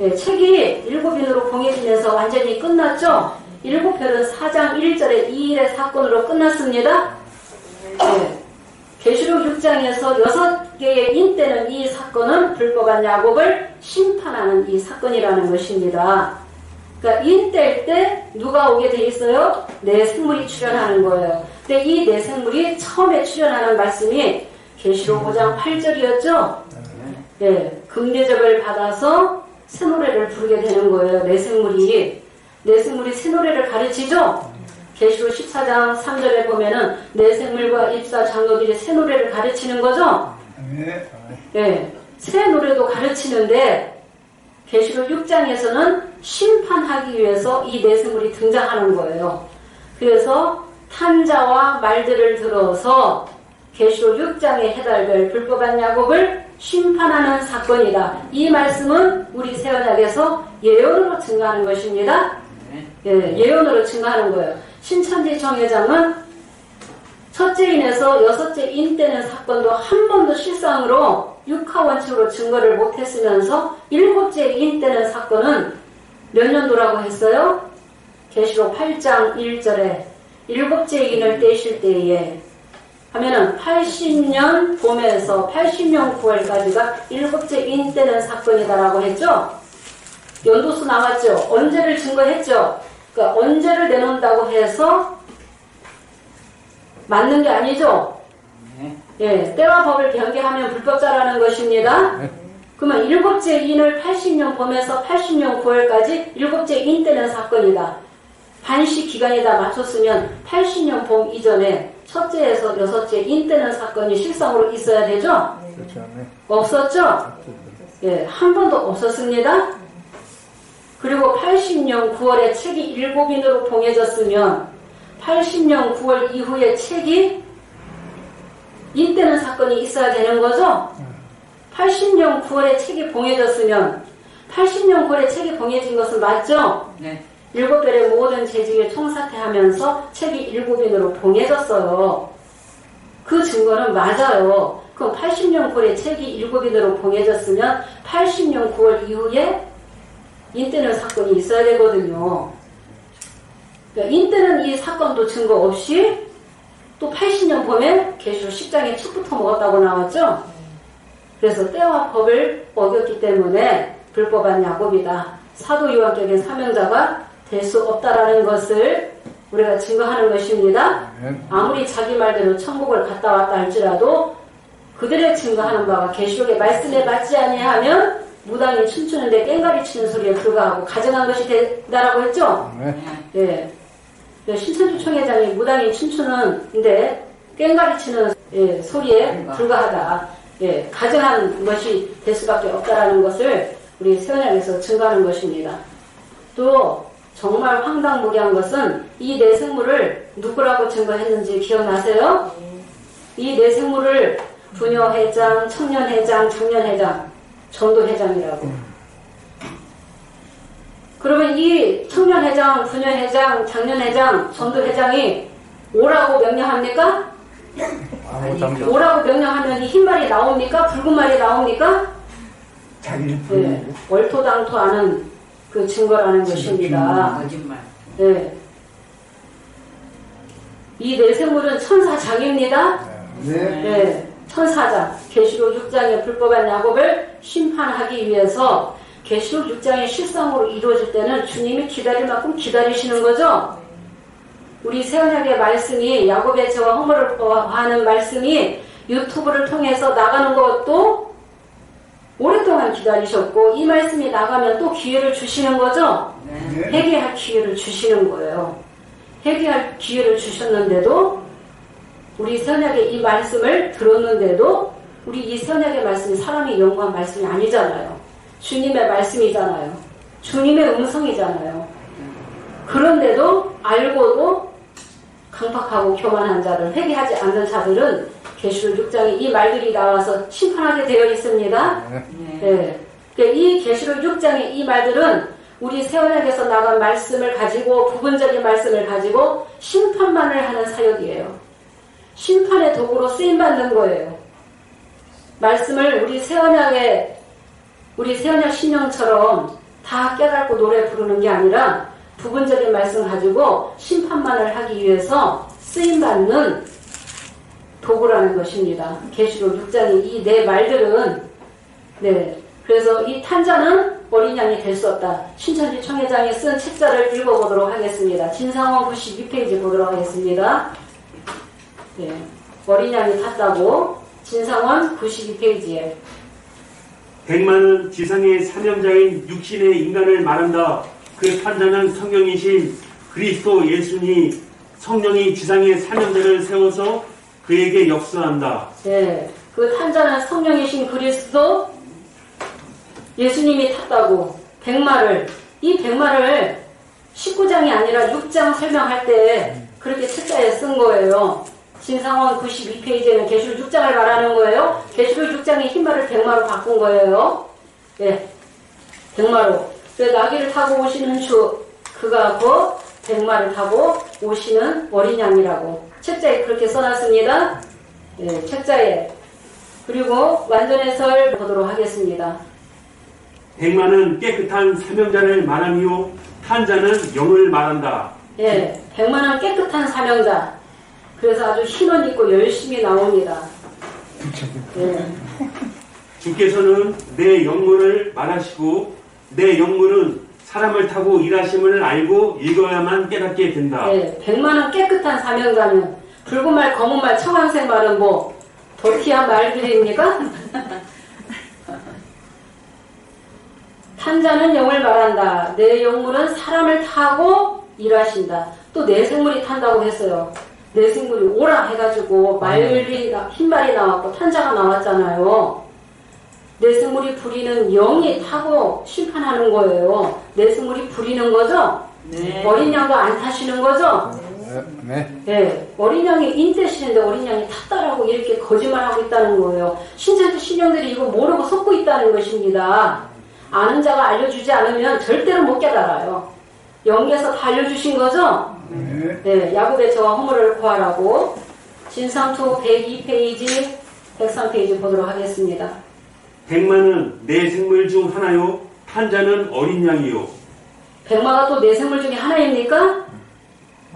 예, 책이 7인으로 봉해지면서 완전히 끝났죠? 7별은 4장 1절에 이 일의 사건으로 끝났습니다. 예, 계시록 6장에서 6개의 인 때는 이 사건은 불법한 야곱을 심판하는 이 사건이라는 것입니다. 그러니까 인 때일 때 누가 오게 돼 있어요? 내생물이 출현하는 거예요. 근데 이 내생물이 처음에 출현하는 말씀이 계시록 5장 8절이었죠? 예, 금대접을 받아서 새 노래를 부르게 되는 거예요. 내생물이 새 노래를 가르치죠? 계시록 14장 3절에 보면은 내생물과 입사 장로들이 새 노래를 가르치는 거죠? 예, 새 노래도 가르치는데 계시록 6장에서는 심판하기 위해서 이 내생물이 등장하는 거예요. 그래서 탄자와 말들을 들어서 계시록 6장의 해달별 불법한 야곱을 심판하는 사건이다. 이 말씀은 우리 새언약에서 예언으로 증거하는 것입니다. 예, 예언으로 증거하는 거예요. 신천지 총회장은 첫째 인에서 여섯째 인 때는 사건도 한 번도 실상으로 육하원칙으로 증거를 못했으면서 일곱째 인 때는 사건은 몇 년도라고 했어요? 계시록 8장 1절에 일곱째 인을 떼실 때에 하면은 80년 봄에서 80년 9월까지가 일곱째 인 때는 사건이다라고 했죠? 연도수 나왔죠? 언제를 증거했죠? 그러니까 언제를 내놓는다고 해서 맞는 게 아니죠? 예, 때와 법을 변개하면 불법자라는 것입니다. 그러면 일곱째 인을 80년 봄에서 80년 9월까지 일곱째 인 때는 사건이다. 반시 기간에다 맞췄으면 80년 봄 이전에 첫째에서 여섯째 인 때는 사건이 실상으로 있어야 되죠? 없었죠? 예, 한 번도 없었습니다. 그리고 80년 9월에 책이 7인으로 봉해졌으면 80년 9월 이후에 책이 인 때는 사건이 있어야 되는 거죠? 80년 9월에 책이 봉해졌으면 80년 9월에 책이 봉해진 것은 맞죠? 네. 7별의 모든 재직에 총사퇴하면서 책이 7인으로 봉해졌어요. 그 증거는 맞아요. 그럼 80년 9월에 책이 7인으로 봉해졌으면 80년 9월 이후에 인때는 사건이 있어야 되거든요. 그러니까 인때는 이 사건도 증거 없이 또 80년 봄에 계시록 10장에 책부터 먹었다고 나왔죠? 그래서 때와 법을 어겼기 때문에 불법한 야곱이다. 사도 요한격인 사명자가 될 수 없다라는 것을 우리가 증거하는 것입니다. 아무리 자기 말대로 천국을 갔다 왔다 할지라도 그들의 증거하는 바가 계시록의 말씀에 맞지 아니하면 무당이 춤추는데 깽가리 치는 소리에 불과하고 가증한 것이 된다라고 했죠? 예. 신천주 총회장이 무당이 춤추는데 깽가리 치는 소리에 불과하다. 예, 가증한 것이 될 수밖에 없다라는 것을 우리 세원양에서 증거하는 것입니다. 또 정말 황당무계한 것은 이 네 생물을 누구라고 증거했는지 기억나세요? 이 네 생물을 부녀회장, 청년회장, 장년회장, 전도회장이라고. 그러면 이 청년회장, 부녀회장, 장년회장, 전도회장이 오라고 명령합니까? 오라고 명령하면 이 흰말이 나옵니까? 붉은 말이 나옵니까? 네, 얼토당토하는 그 증거라는 것입니다. 거짓말. 네. 이 내생물은 천사장입니다. 네. 천사장. 계시록 6장의 불법한 야곱을 심판하기 위해서 계시록 6장의 실상으로 이루어질 때는 주님이 기다릴 만큼 기다리시는 거죠. 우리 새언약의 말씀이 야곱의 죄와 허물을 하는 말씀이 유튜브를 통해서 나가는 것도 오랫동안 기다리셨고 이 말씀이 나가면 또 기회를 주시는 거죠. 회개할 기회를 주시는 거예요. 회개할 기회를 주셨는데도 우리 새언약의 이 말씀을 들었는데도 우리 이 새언약의 말씀이 사람이 연구한 말씀이 아니잖아요. 주님의 말씀이잖아요. 주님의 음성이잖아요. 그런데도 알고도 강팍하고 교만한 자들, 회개하지 않는 자들은 계시록 6장에 이 말들이 나와서 심판하게 되어 있습니다. 네. 이 계시록 6장의 이 말들은 우리 새언약에서 나간 말씀을 가지고 부분적인 말씀을 가지고 심판만을 하는 사역이에요. 심판의 도구로 쓰임받는 거예요. 말씀을 우리 새언약 신령처럼 다 깨닫고 노래 부르는 게 아니라 부분적인 말씀 가지고 심판만을 하기 위해서 쓰임받는 도구라는 것입니다. 계시록 6장의 이 네 말들은 그래서 이 탄자는 어린 양이 될 수 없다. 신천지 총회장이 쓴 책자를 읽어보도록 하겠습니다. 진상원 92페이지 보도록 하겠습니다. 어린 양이 탔다고 진상원 92페이지에 백만은 지상의 사명자인 육신의 인간을 말한다. 그 탄자는 성령이신 그리스도 예수니 성령이 지상의 사명자를 세워서 그에게 역사한다. 네, 그 탄자는 성령이신 그리스도 예수님이 탔다고 이 백마를 19장이 아니라 6장 설명할 때 그렇게 책자에 쓴 거예요. 진상원 92페이지에는 계시록 6장을 말하는 거예요. 계시록 6장의 흰말을 백마로 바꾼 거예요. 네, 백마로. 나귀를 타고 오시는 주, 그가 그 백마를 타고 오시는 어린 양이라고 책자에 그렇게 써놨습니다. 네, 책자에. 그리고 완전해설 보도록 하겠습니다. 백마는 깨끗한 사명자를 말하며 탄자는 영을 말한다. 예, 백만은 깨끗한 사명자. 그래서 아주 힘을 입고 열심히 나옵니다. 예. 주께서는 내 영문을 말하시고 내 영문은 사람을 타고 일하심을 알고 읽어야만 깨닫게 된다. 예. 100만원 깨끗한 사명자는 붉은 말, 검은 말, 청황색 말은 뭐 도티한 말들입니까? 탄자는 영을 말한다. 내 영문은 사람을 타고 일하신다. 또 내생물이 탄다고 했어요. 내생물이 오라 해가지고 말이 흰말이 나왔고 탄자가 나왔잖아요. 내생물이 부리는 영이 타고 심판하는 거예요. 내생물이 부리는 거죠? 네. 어린 양도 안 타시는 거죠? 네. 네. 어린 양이 인대시는데 어린 양이 탔다라고 이렇게 거짓말하고 있다는 거예요. 신자들 신령들이 이거 모르고 속고 있다는 것입니다. 아는 자가 알려주지 않으면 절대로 못 깨달아요. 영계에서 다 알려주신 거죠? 네. 야곱의 저와 허물을 구하라고 진상투 102페이지 103페이지 보도록 하겠습니다. 백마는 내 생물 중 하나요 탄자는 어린 양이요. 백마가 또 내 생물 중에 하나입니까?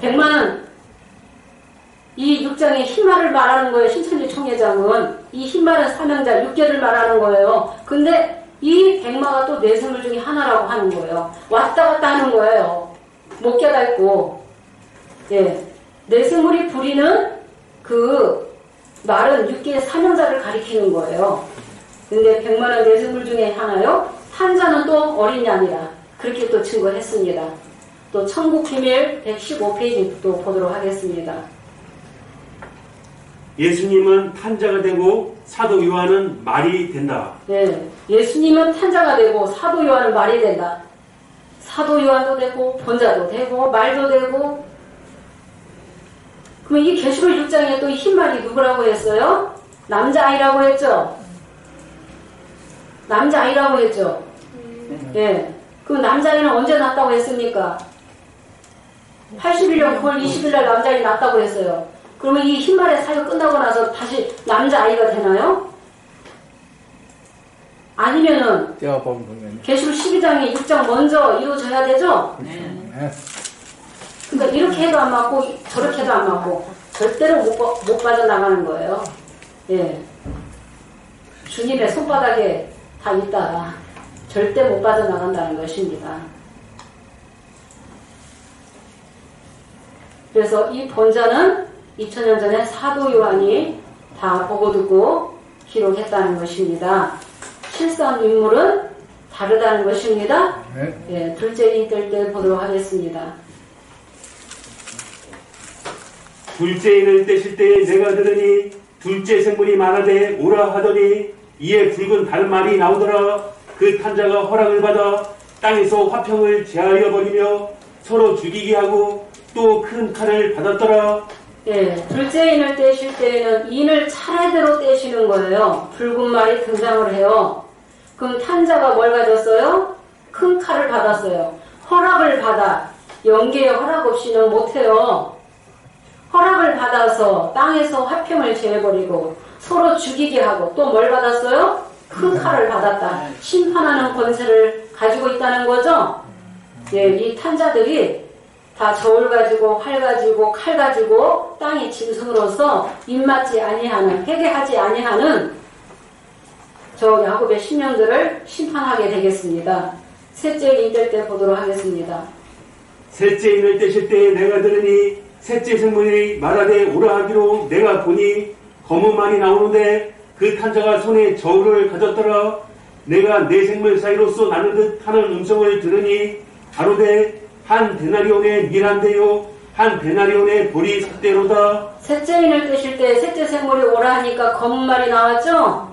백마는 이 6장의 흰말을 말하는 거예요. 신천지 총회장은 이 흰말은 사명자 6개를 말하는 거예요. 근데 이 백마가 또 내 생물 중에 하나라고 하는 거예요. 왔다 갔다 하는 거예요. 못 깨닫고. 예. 내 생물이 부리는 그 말은 6개의 사명자를 가리키는 거예요. 근데 백마는 내 생물 중에 하나요. 탄자는 또 어린 양이라. 그렇게 또 증거했습니다. 또 천국비밀 115페이지 또 보도록 하겠습니다. 예수님은 탄자가 되고 사도 요한은 말이 된다. 네, 예수님은 탄자가 되고 사도 요한은 말이 된다. 사도 요한도 되고 본자도 되고 말도 되고. 그럼 이 계시록 6장에 또 흰말이 누구라고 했어요? 남자아이라고 했죠? 남자아이라고 했죠? 예. 그럼 남자아이는 언제 낳았다고 했습니까? 81년 9월 20일 날 남자아이 낳았다고 했어요. 그러면 이 흰말의 사역 끝나고 나서 다시 남자아이가 되나요? 아니면은 떼어 보면 계시록 12장에 6장 먼저 이루어져야 되죠? 네. 그러니까 이렇게 해도 안 맞고 저렇게 해도 안 맞고 절대로 못 빠져나가는 거예요. 예. 주님의 손바닥에 다 있다. 절대 못 빠져나간다는 것입니다. 그래서 이 본자는 2000년 전에 사도 요한이 다 보고 듣고 기록했다는 것입니다. 실상 인물은 다르다는 것입니다. 예, 둘째 인될 때 보도록 하겠습니다. 둘째 인을 떼실 때에 내가 들으니 둘째 생물이 말하되 오라 하더니 이에 붉은 다른 말이 나오더라. 그 탄자가 허락을 받아 땅에서 화평을 제하여 버리며 서로 죽이게 하고 또 큰 칼을 받았더라. 예, 둘째 인을 떼실 때에는 인을 차례대로 떼시는 거예요. 붉은 말이 등장을 해요. 그럼 탄자가 뭘 가졌어요? 큰 칼을 받았어요. 허락을 받아. 영계의 허락 없이는 못해요. 허락을 받아서 땅에서 화평을 제해버리고 서로 죽이게 하고 또 뭘 받았어요? 큰 칼을 받았다. 심판하는 권세를 가지고 있다는 거죠? 예, 이 탄자들이 다 저울 가지고 활 가지고 칼 가지고 땅의 짐승으로서 입맞지 아니하는 회개하지 아니하는 저 야곱의 신령들을 심판하게 되겠습니다. 셋째 인될 때 보도록 하겠습니다. 셋째 인을 떼실 때에 내가 들으니 셋째 생물이 말하되 오라 하기로 내가 보니 검은 말이 나오는데 그 탄자가 손에 저울을 가졌더라. 내가 내 생물 사이로서 나는 듯 하는 음성을 들으니 가로되 한 데나리온의 밀한데요 한 데나리온의 보리 삭대로다. 셋째 인을 떼실 때 셋째 생물이 오라 하니까 검은 말이 나왔죠?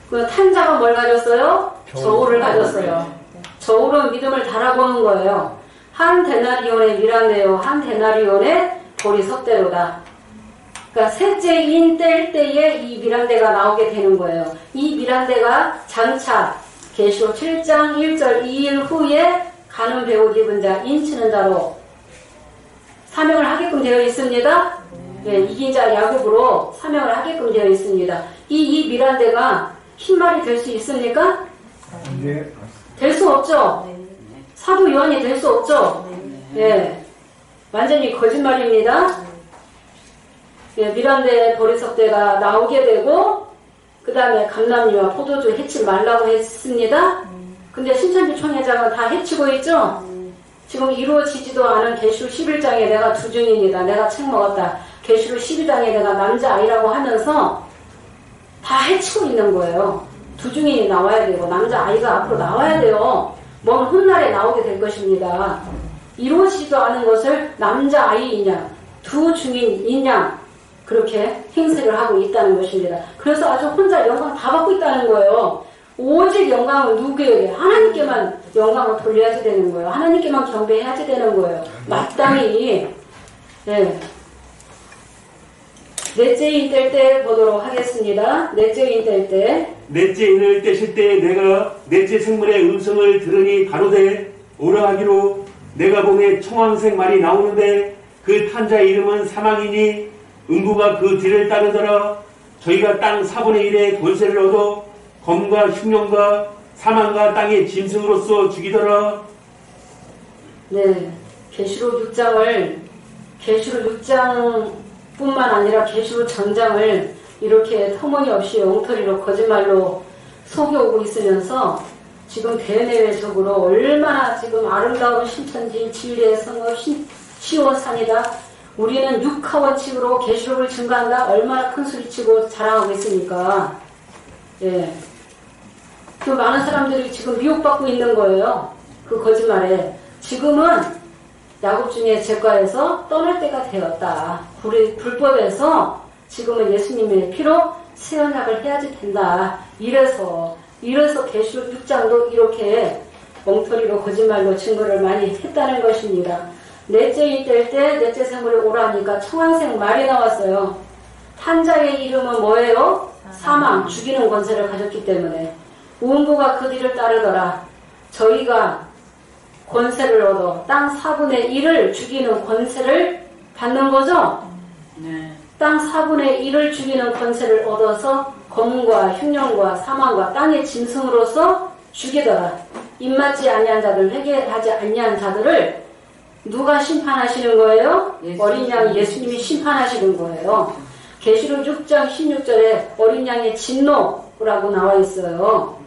그 탄자가 뭘 가졌어요? 저울을 가졌어요. 저울은 믿음을 달아보는 거예요. 한 데나리온의 밀한데요 한 데나리온의 보리 삭대로다. 그러니까 셋째 인 뗄 때에 이 밀한대가 나오게 되는 거예요. 이 밀한대가 장차 계시록 7장 1절 2일 후에 가는 배옷 입은 자, 인치는 자로 사명을 하게끔 되어 있습니다. 네, 이긴 자 야곱으로 사명을 하게끔 되어 있습니다. 이 밀한대가 흰말이 될 수 있습니까? 네. 될 수 없죠. 사도 요한이 될 수 없죠. 예, 완전히 거짓말입니다. 예, 미란대 보리석대가 나오게 되고 그 다음에 감람류와 포도주 해치 말라고 했습니다. 근데 신천지 총회장은 다 해치고 있죠. 지금 이루어지지도 않은 계시록 11장에 내가 두 증인이다. 내가 책 먹었다. 계시록 12장에 내가 남자아이라고 하면서 다 해치고 있는 거예요. 두 증인이 나와야 되고 남자아이가 앞으로 나와야 돼요. 먼 훗날에 나오게 될 것입니다. 이루어지지도 않은 것을 남자아이이냐 두 증인이냐 그렇게 행세를 하고 있다는 것입니다. 그래서 아주 혼자 영광 다 받고 있다는 거예요. 오직 영광은 누구에게? 하나님께만 영광을 돌려야지 되는 거예요. 하나님께만 경배해야지 되는 거예요. 마땅히. 네. 넷째 인 뗄 때 보도록 하겠습니다. 넷째 인 뗄 때. 넷째 인을 떼실 때 내가 넷째 생물의 음성을 들으니 가로되 오라 하기로 내가 보매 청황색 말이 나오는데 그 탄자의 이름은 사망이니 음부가 그 뒤를 따르더라. 저희가 땅 4분의 1의 권세를 얻어 검과 흉령과 사망과 땅의 짐승으로서 죽이더라. 네. 계시록 6장을 계시록 6장뿐만 아니라 계시록 전장을 이렇게 터무니없이 엉터리로 거짓말로 속여오고 있으면서 지금 대내외적으로 얼마나 지금 아름다운 신천지 진리의 성읍 시온산이다. 우리는 육하원칙으로 계시록을 증거한다. 얼마나 큰 소리치고 자랑하고 있습니까? 예. 그 많은 사람들이 지금 미혹받고 있는 거예요. 그 거짓말에. 지금은 야곱 중에 제과에서 떠날 때가 되었다. 불법에서 지금은 예수님의 피로 새 언약을 해야지 된다. 이래서 계시록 6장도 이렇게 엉터리로 거짓말로 증거를 많이 했다는 것입니다. 넷째 인 뗄 때 넷째 생물이 오라니까 청황색 말이 나왔어요. 탄자의 이름은 뭐예요? 사망, 죽이는 권세를 가졌기 때문에 음부가 그 뒤를 따르더라. 저희가 권세를 얻어 땅 4분의 1을 죽이는 권세를 받는 거죠? 네. 땅 4분의 1을 죽이는 권세를 얻어서 검과 흉령과 사망과 땅의 짐승으로서 죽이더라. 입맞지 아니한 자들, 회개하지 아니한 자들을 누가 심판하시는 거예요? 어린 양 예수님이 심판하시는 거예요. 계시록 6장 16절에 어린 양의 진노라고 나와 있어요.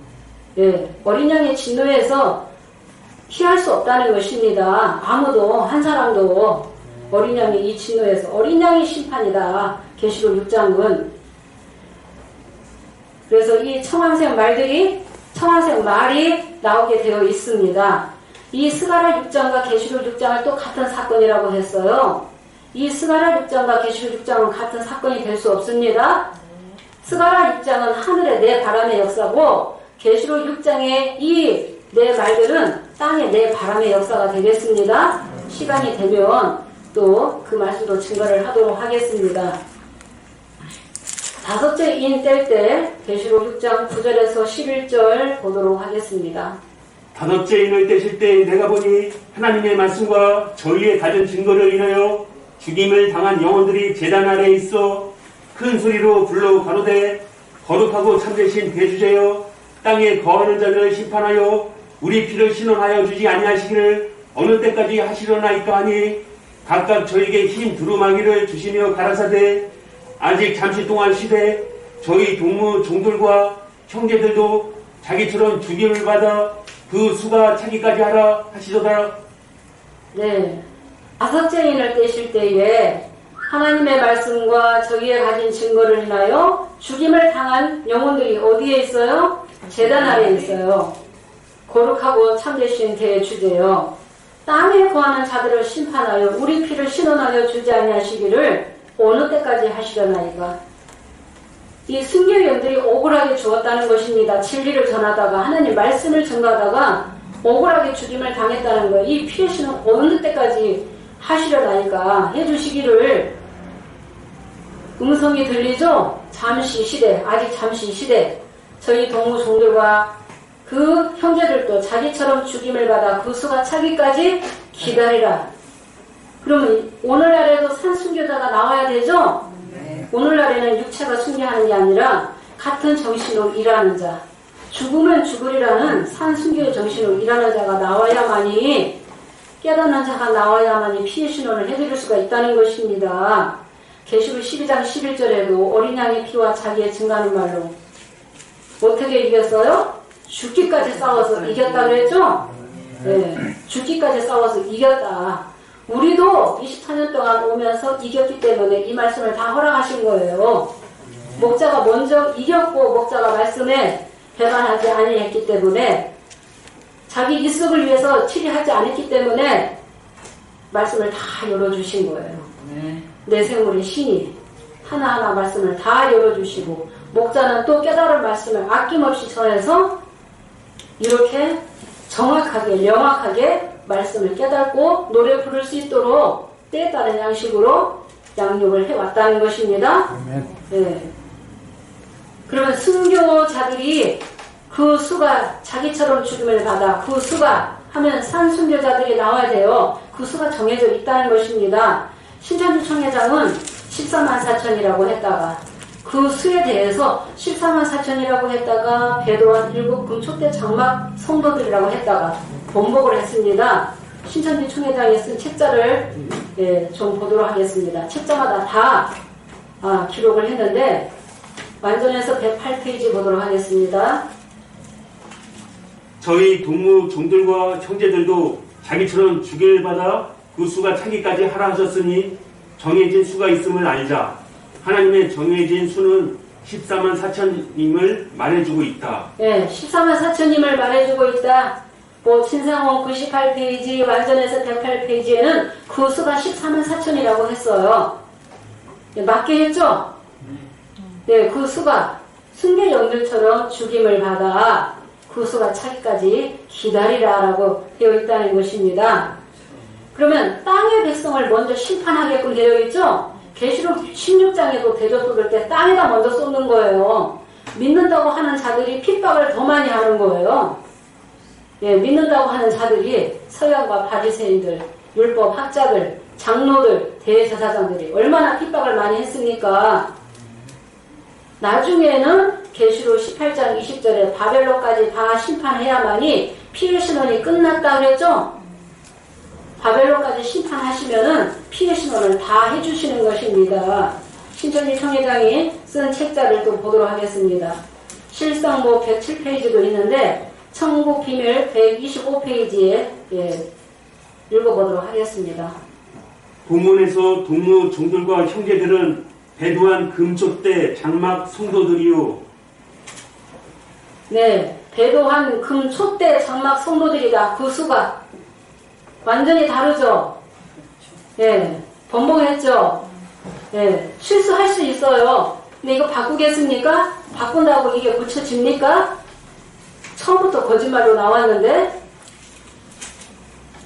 예, 어린 양의 진노에서 피할 수 없다는 것입니다. 아무도 한 사람도 어린 양의 이 진노에서 어린 양의 심판이다. 계시록 6장은. 그래서 이 청황색 말이 나오게 되어 있습니다. 이 스가랴 6장과 계시록 6장을 또 같은 사건이라고 했어요. 이 스가랴 6장과 계시록 6장은 같은 사건이 될 수 없습니다. 스가랴 6장은 하늘의 네 바람의 역사고 계시록 6장의 이 네 말들은 땅의 네 바람의 역사가 되겠습니다. 시간이 되면 또 그 말씀도 증거를 하도록 하겠습니다. 다섯째 인 뗄 때 계시록 6장 9절에서 11절 보도록 하겠습니다. 다섯째 인을 떼실 때 내가 보니 하나님의 말씀과 저희의 가진 증거를 인하여 죽임을 당한 영혼들이 제단 아래에 있어 큰 소리로 불러 가로되 거룩하고 참되신 대주제여 땅에 거하는 자를 심판하여 우리 피를 신원하여 주지 아니하시기를 어느 때까지 하시려나이까 하니 각각 저에게 흰 두루마기를 주시며 가라사대 아직 잠시 동안 쉬되 저희 동무 종들과 형제들도 자기처럼 죽임을 받아 그 수가 차기까지 하라 하시도다. 네. 다섯째 인을 떼실 때에 하나님의 말씀과 저희의 가진 증거를 인하여 죽임을 당한 영혼들이 어디에 있어요? 제단 아래에 있어요. 거룩하고 참되신 대주제요. 땅에 거하는 자들을 심판하여 우리 피를 신원하여 주지 아니하시기를 어느 때까지 하시려나이까. 이 순교인들이 억울하게 죽었다는 것입니다. 진리를 전하다가 하나님 말씀을 전가하다가 억울하게 죽임을 당했다는 거예요. 이 피의 신은 어느 때까지 하시려나이까 해주시기를. 음성이 들리죠? 잠시 시대, 아직 잠시 시대. 저희 동무 종들과 그 형제들도 자기처럼 죽임을 받아 그 수가 차기까지 기다리라. 그러면 오늘날에도 산순교자가 나와야 되죠? 네. 오늘날에는 육체가 순교하는 게 아니라 같은 정신으로 일하는 자, 죽으면 죽으리라는 산순교의 정신으로 일하는 자가 나와야만이, 깨닫는 자가 나와야만이 피의 신원을 해드릴 수가 있다는 것입니다. 계시록 12장 11절에도 어린 양의 피와 자기의 증거하는 말로 어떻게 이겼어요? 죽기까지 싸워서 이겼다 그랬죠? 네, 죽기까지 싸워서 이겼다. 우리도 24년 동안 오면서 이겼기 때문에 이 말씀을 다 허락하신 거예요. 목자가 먼저 이겼고 목자가 말씀에 배반하지 아니했기 때문에 자기 이속을 위해서 치리하지 않았기 때문에 말씀을 다 열어주신 거예요. 내생물의 신이 하나하나 말씀을 다 열어주시고 목자는 또 깨달은 말씀을 아낌없이 전해서 이렇게 정확하게 명확하게 말씀을 깨닫고 노래 부를 수 있도록 때에 따른 양식으로 양육을 해왔다는 것입니다. 네. 그러면 순교자들이 그 수가 자기처럼 죽음을 받아 그 수가 하면 산순교자들이 나와야 돼요. 그 수가 정해져 있다는 것입니다. 신천지 총회장은 14만 4천이라고 했다가 그 수에 대해서 14만 4천이라고 했다가 배도한 7금 초대 장막 성도들이라고 했다가 번복을 했습니다. 신천지 총회장이 쓴 책자를 좀 보도록 하겠습니다. 책자마다 다 기록을 했는데 완전해서 108페이지 보도록 하겠습니다. 저희 동무 종들과 형제들도 자기처럼 주기를 받아 그 수가 차기까지 하라 하셨으니 정해진 수가 있음을 알자. 하나님의 정해진 수는 14만 4천임을 말해주고 있다. 네, 14만 4천임을 말해주고 있다. 신상원 98페이지, 완전해서 108페이지에는 그 수가 14만 4천이라고 했어요. 네, 맞게 했죠? 네, 그 수가 순교 영들처럼 죽임을 받아 그 수가 차기까지 기다리라라고 되어 있다는 것입니다. 그러면 땅의 백성을 먼저 심판하게끔 되어 있죠? 계시록 16장에도 대접 쏟을 때 땅에다 먼저 쏟는 거예요. 믿는다고 하는 자들이 핍박을 더 많이 하는 거예요. 예, 믿는다고 하는 자들이 서양과 바리새인들, 율법 학자들, 장로들, 대제사장들이 얼마나 핍박을 많이 했습니까? 나중에는 계시록 18장 20절에 바벨론까지 다 심판해야만이 피해 신원이 끝났다 그랬죠? 바벨론까지 심판하시면은 피해 신원을 다 해주시는 것입니다. 신천지 총회장이 쓴 책자를 또 보도록 하겠습니다. 실성모 107페이지도 있는데 천국 비밀 125페이지에 읽어보도록 하겠습니다. 본문에서 동무 종들과 형제들은 배도한 금촉대 장막 성도들이요. 네, 배도한 금촉대 장막 성도들이다. 그 수가 완전히 다르죠. 예, 번복했죠. 예, 실수할 수 있어요. 근데 이거 바꾸겠습니까? 바꾼다고 이게 고쳐집니까? 처음부터 거짓말로 나왔는데,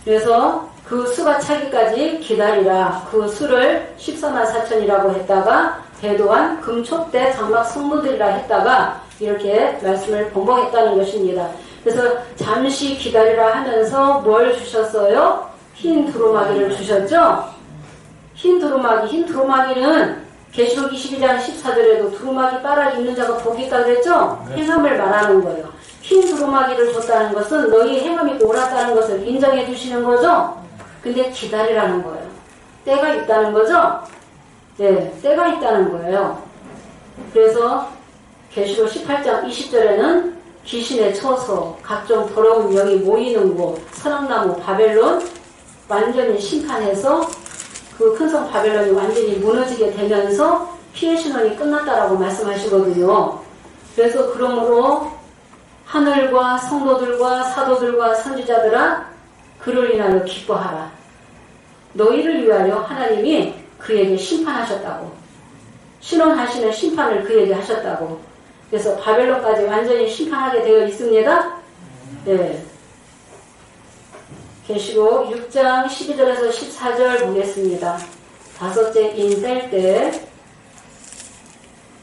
그래서 그 수가 차기까지 기다리라. 그 수를 14만 4천이라고 했다가 배도한 금촉대 장막 성도들이라 했다가 이렇게 말씀을 번복했다는 것입니다. 그래서 잠시 기다리라 하면서 뭘 주셨어요? 흰 두루마기를 주셨죠? 흰 두루마기는 계시록 22장 14절에도 두루마기 빨아 입는 자가 복이 있다 그랬죠? 행함을 말하는 거예요. 흰 두루마기를 줬다는 것은 너희 행함이 옳았다는 것을 인정해 주시는 거죠? 근데 기다리라는 거예요. 때가 있다는 거죠? 네, 때가 있다는 거예요. 그래서 계시록 18장 20절에는 귀신에 쳐서 각종 더러운 영이 모이는 곳, 서랑나무 바벨론 완전히 심판해서 그 큰 성 바벨론이 완전히 무너지게 되면서 피해 신원이 끝났다라고 말씀하시거든요. 그래서 그러므로 하늘과 성도들과 사도들과 선지자들아 그를 인하여 기뻐하라. 너희를 위하여 하나님이 그에게 심판하셨다고. 신원하시는 심판을 그에게 하셨다고. 그래서 바벨론까지 완전히 심판하게 되어 있습니다. 네. 계시록 6장 12절에서 14절 보겠습니다. 다섯째 인셀 때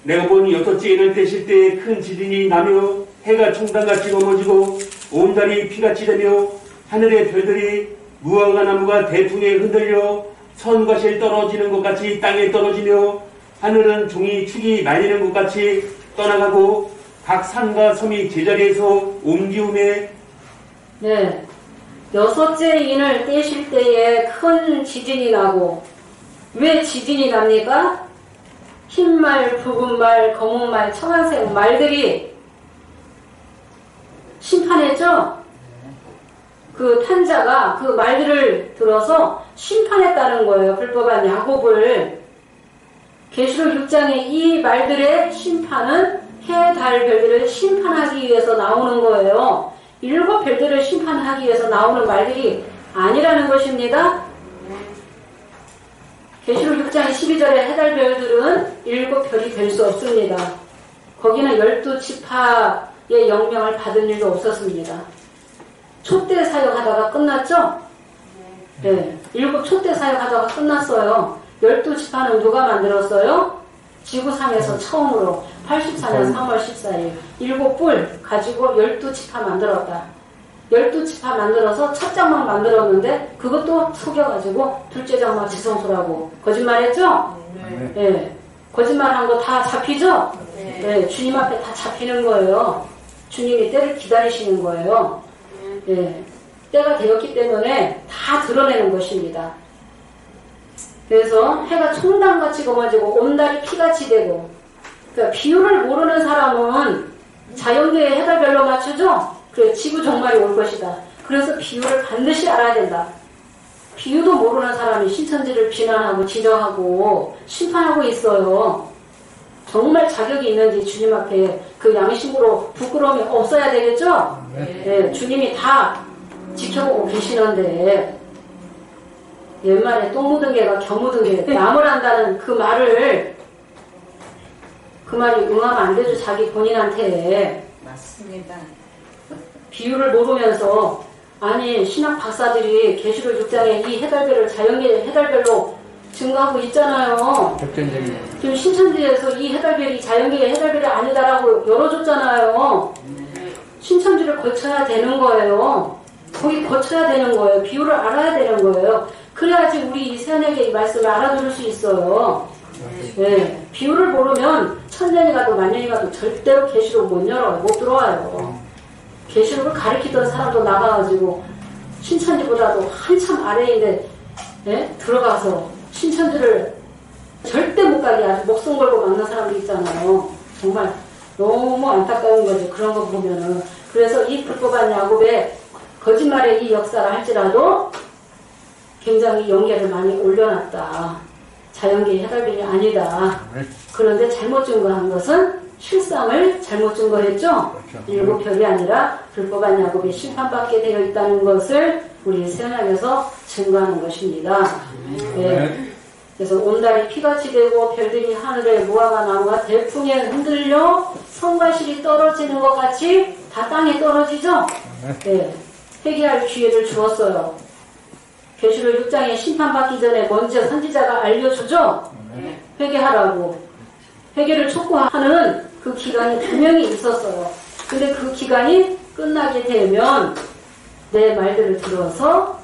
내가 보니 여섯째 인을 떼실 때에 큰 지진이 나며 해가 총단같이 넘어지고 온 달이 피같이 되며 하늘의 별들이 무화과 나무가 대풍에 흔들려 선과 실 떨어지는 것 같이 땅에 떨어지며 하늘은 종이 축이 날리는 것 같이 떠나가고 각 산과 섬이 제자리에서 옮기움에 네. 여섯째 인을 떼실 때에 큰 지진이 나고 왜 지진이 납니까? 흰말, 붉은말, 검은말, 청한색 말들이 심판했죠? 그 탄자가 그 말들을 들어서 심판했다는 거예요. 불법한 야곱을. 계시록 6장의 이 말들의 심판은 해, 달, 별들을 심판하기 위해서 나오는 거예요. 7 별들을 심판하기 위해서 나오는 말들이 아니라는 것입니다. 계시록 6장 12절의 해달 별들은 7 별이 될 수 없습니다. 거기는 12지파의 영명을 받은 일도 없었습니다. 촛대 사역하다가 끝났죠? 네. 7 촛대 사역하다가 끝났어요. 12지파는 누가 만들었어요? 지구상에서 처음으로 84년 3월 14일 7뿔 가지고 12지파 만들었다. 12지파 만들어서 첫 장막 만들었는데 그것도 속여가지고 둘째 장막 지성소라고 거짓말했죠? 네. 거짓말한 거 다 잡히죠? 네. 주님 앞에 다 잡히는 거예요. 주님이 때를 기다리시는 거예요. 네. 때가 되었기 때문에 다 드러내는 것입니다. 그래서 해가 총당같이 검어지고 온달이 피같이 되고, 그러니까 비율을 모르는 사람은 자연계의 해달별로 맞추죠? 그래, 지구 종말이 올 것이다. 그래서 비율을 반드시 알아야 된다. 비유도 모르는 사람이 신천지를 비난하고 지적하고 심판하고 있어요. 정말 자격이 있는지 주님 앞에 그 양심으로 부끄러움이 없어야 되겠죠? 네, 주님이 다 지켜보고 계시는데 옛말에 똥 묻은 개가 겨 묻은 개 남을 한다는 그 말이 응하면 안 되죠. 자기 본인한테. 맞습니다. 비유를 모르면서 아니 신학 박사들이 계시록 6장에 이 해달별을 자연계 해달별로 증거하고 있잖아요. 격전적인. 지금 신천지에서 이 해달별이 자연계의 해달별이 아니다라고 열어줬잖아요. 신천지를 거쳐야 되는 거예요. 거기 거쳐야 되는 거예요. 비유를 알아야 되는 거예요. 그래야지 우리 이 세상에게 이 말씀을 알아들을 수 있어요. 네. 비유를 모르면 천년이 가도 만년이 가도 절대로 계시록 못 열어요. 못 들어와요. 계시록을 가르치던 사람도 나가가지고 신천지보다도 한참 아래인데 네? 들어가서 신천지를 절대 못 가게 아주 목숨 걸고 막는 사람도 있잖아요. 정말 너무 안타까운 거죠. 그런 거 보면은. 그래서 이 불법한 야곱의 거짓말의 이 역사를 할지라도 굉장히 연계를 많이 올려놨다. 자연계의 해달별이 아니다. 그런데 잘못 증거한 것은 실상을 잘못 증거했죠. 7 별이 아니라 불법한 야곱이 심판받게 되어 있다는 것을 우리 세상에서 증거하는 것입니다. 네. 그래서 온달이 피같이 되고 별들이 하늘에 무화과 나무가 대풍에 흔들려 성과실이 떨어지는 것 같이 다 땅에 떨어지죠. 네. 회개할 기회를 주었어요. 계시록 6장에 심판받기 전에 먼저 선지자가 알려주죠. 회개하라고. 회개를 촉구하는 그 기간이 분명히 있었어요. 근데 그 기간이 끝나게 되면 내 말들을 들어서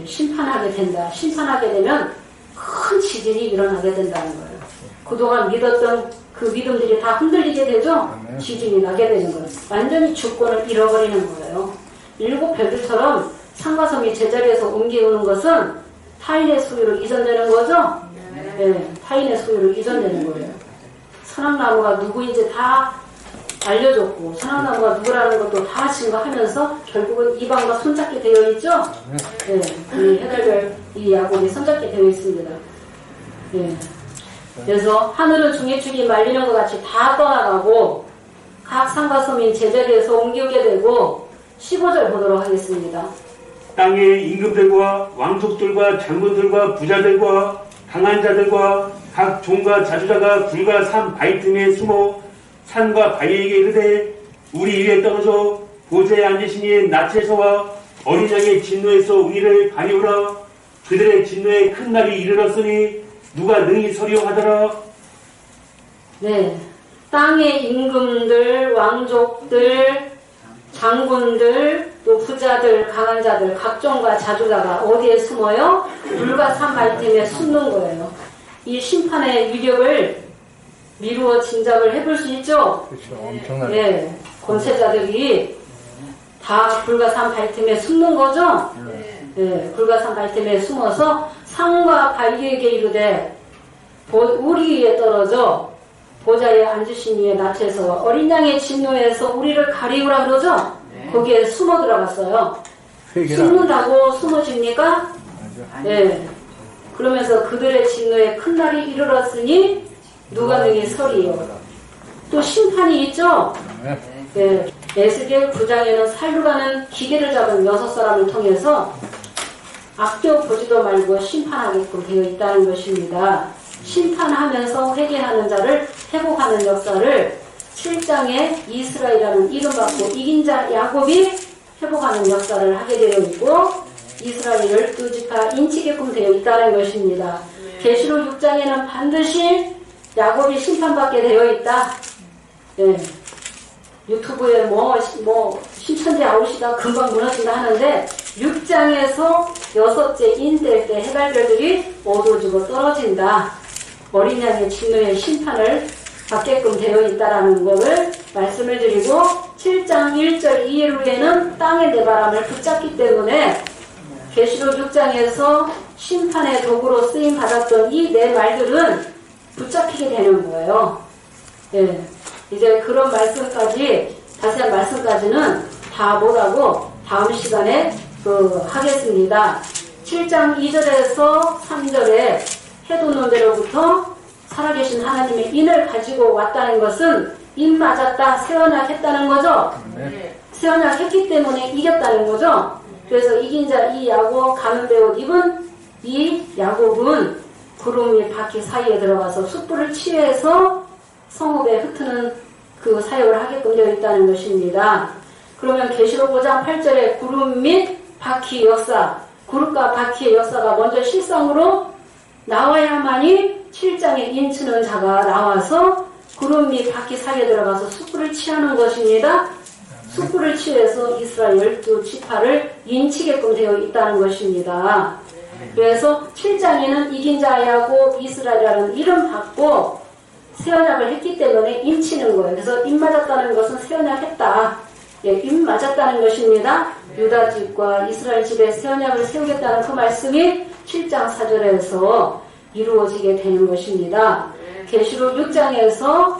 심판하게 된다. 심판하게 되면 큰 지진이 일어나게 된다는 거예요. 그동안 믿었던 그 믿음들이 다 흔들리게 되죠. 지진이 나게 되는 거예요. 완전히 주권을 잃어버리는 거예요. 7 별들처럼 상과섬이 제자리에서 옮기우는 것은 타인의 소유로 이전되는 거죠? 네, 타인의 소유로 이전되는 거예요. 선악나무가 누구인지 다 알려줬고, 선악나무가 누구라는 것도 다 증거하면서 결국은 이방과 손잡게 되어 있죠? 네, 이 해달별, 이 야곱이 손잡게 되어 있습니다. 네. 그래서 하늘은 중해축이 말리는 것 같이 다 떠나가고, 각 상과섬인 제자리에서 옮기게 되고, 15절 보도록 하겠습니다. 땅의 임금들과 왕족들과 장군들과 부자들과 강한 자들과 각 종과 자주자가 불과 산 바위 틈에 숨어 산과 바위에게 이르되 우리 위에 떨어져 보좌에 앉으신 이의 낯에서와 어린 양의 진노에서 우리를 가리우라. 그들의 진노에 큰 날이 이르렀으니 누가 능히 서리오 하더라. 네, 땅의 임금들, 왕족들, 장군들, 또 부자들, 강한 자들, 각종과 자주자가 어디에 숨어요? 불과 산 바위틈에 숨는 거예요. 이 심판의 위력을 미루어 짐작을 해볼 수 있죠? 그렇죠. 엄청나게. 네, 권세자들이 다 불과 산 바위틈에 숨는 거죠? 네, 불과 산 바위틈에 숨어서 산과 바위에게 이르되 우리 위에 떨어져 보좌에 앉으신 이에 낮춰서 어린 양의 진노에서 우리를 가리우라 그러죠? 거기에 숨어 들어갔어요. 숨는다고 숨어집니까? 네. 그러면서 그들의 진노에 큰 날이 이르렀으니 누가 능히 서리요. 또 심판이 있죠? 네. 에스겔 9장에는 살루가는 기계를 잡은 6사람을 통해서 아껴보지도 말고 심판하게끔 되어 있다는 것입니다. 심판하면서 회개하는 자를 회복하는 역사를 7장에 이스라엘이라는 이름 받고 이긴 자 야곱이 회복하는 역사를 하게 되어 있고 이스라엘을 12지파 인치게끔 되어 있다는 것입니다. 계시록 6장에는 반드시 야곱이 심판받게 되어 있다. 네. 유튜브에 신천지 아웃이다 금방 무너진다 하는데 6장에서 6째 인될 때 해갈별들이 어두워지고 떨어진다. 어린 양의 진노의 심판을 받게끔 되어 있다라는 것을 말씀을 드리고 7장 1절 이후에는 땅의 내바람을 붙잡기 때문에 계시록 6장에서 심판의 도구로 쓰임 받았던 이 네 말들은 붙잡히게 되는 거예요. 예. 이제 그런 말씀까지 자세한 말씀까지는 다 뭐라고 다음 시간에 하겠습니다. 7장 2절에서 3절에 해돋는 데로부터 살아계신 하나님의 인을 가지고 왔다는 것은 인 맞았다, 세언약했다는 거죠. 세언약했기 때문에 이겼다는 거죠. 그래서 이긴 자 이 야곱 가는 배옷 입은 이 야곱은 구름 및 바퀴 사이에 들어가서 숯불을 취해서 성읍에 흩트는 그 사역을 하게끔 되어 있다는 것입니다. 그러면 계시록 5장 8절에 구름 및 바퀴 역사, 구름과 바퀴의 역사가 먼저 실상으로 나와야만이 7장에 인치는 자가 나와서 구름 및 바퀴 사이에 들어가서 숯불을 취하는 것입니다. 숯불을 취해서 이스라엘 12지파를 인치게끔 되어 있다는 것입니다. 그래서 7장에는 이긴 자 야곱 이스라엘이라는 이름 받고 세언약을 했기 때문에 인치는 거예요. 그래서 입 맞았다는 것은 세언약했다. 예, 입 맞았다는 것입니다. 유다 집과 이스라엘 집에 세언약을 세우겠다는 그 말씀이 7장 4절에서 이루어지게 되는 것입니다. 계시록 6장에서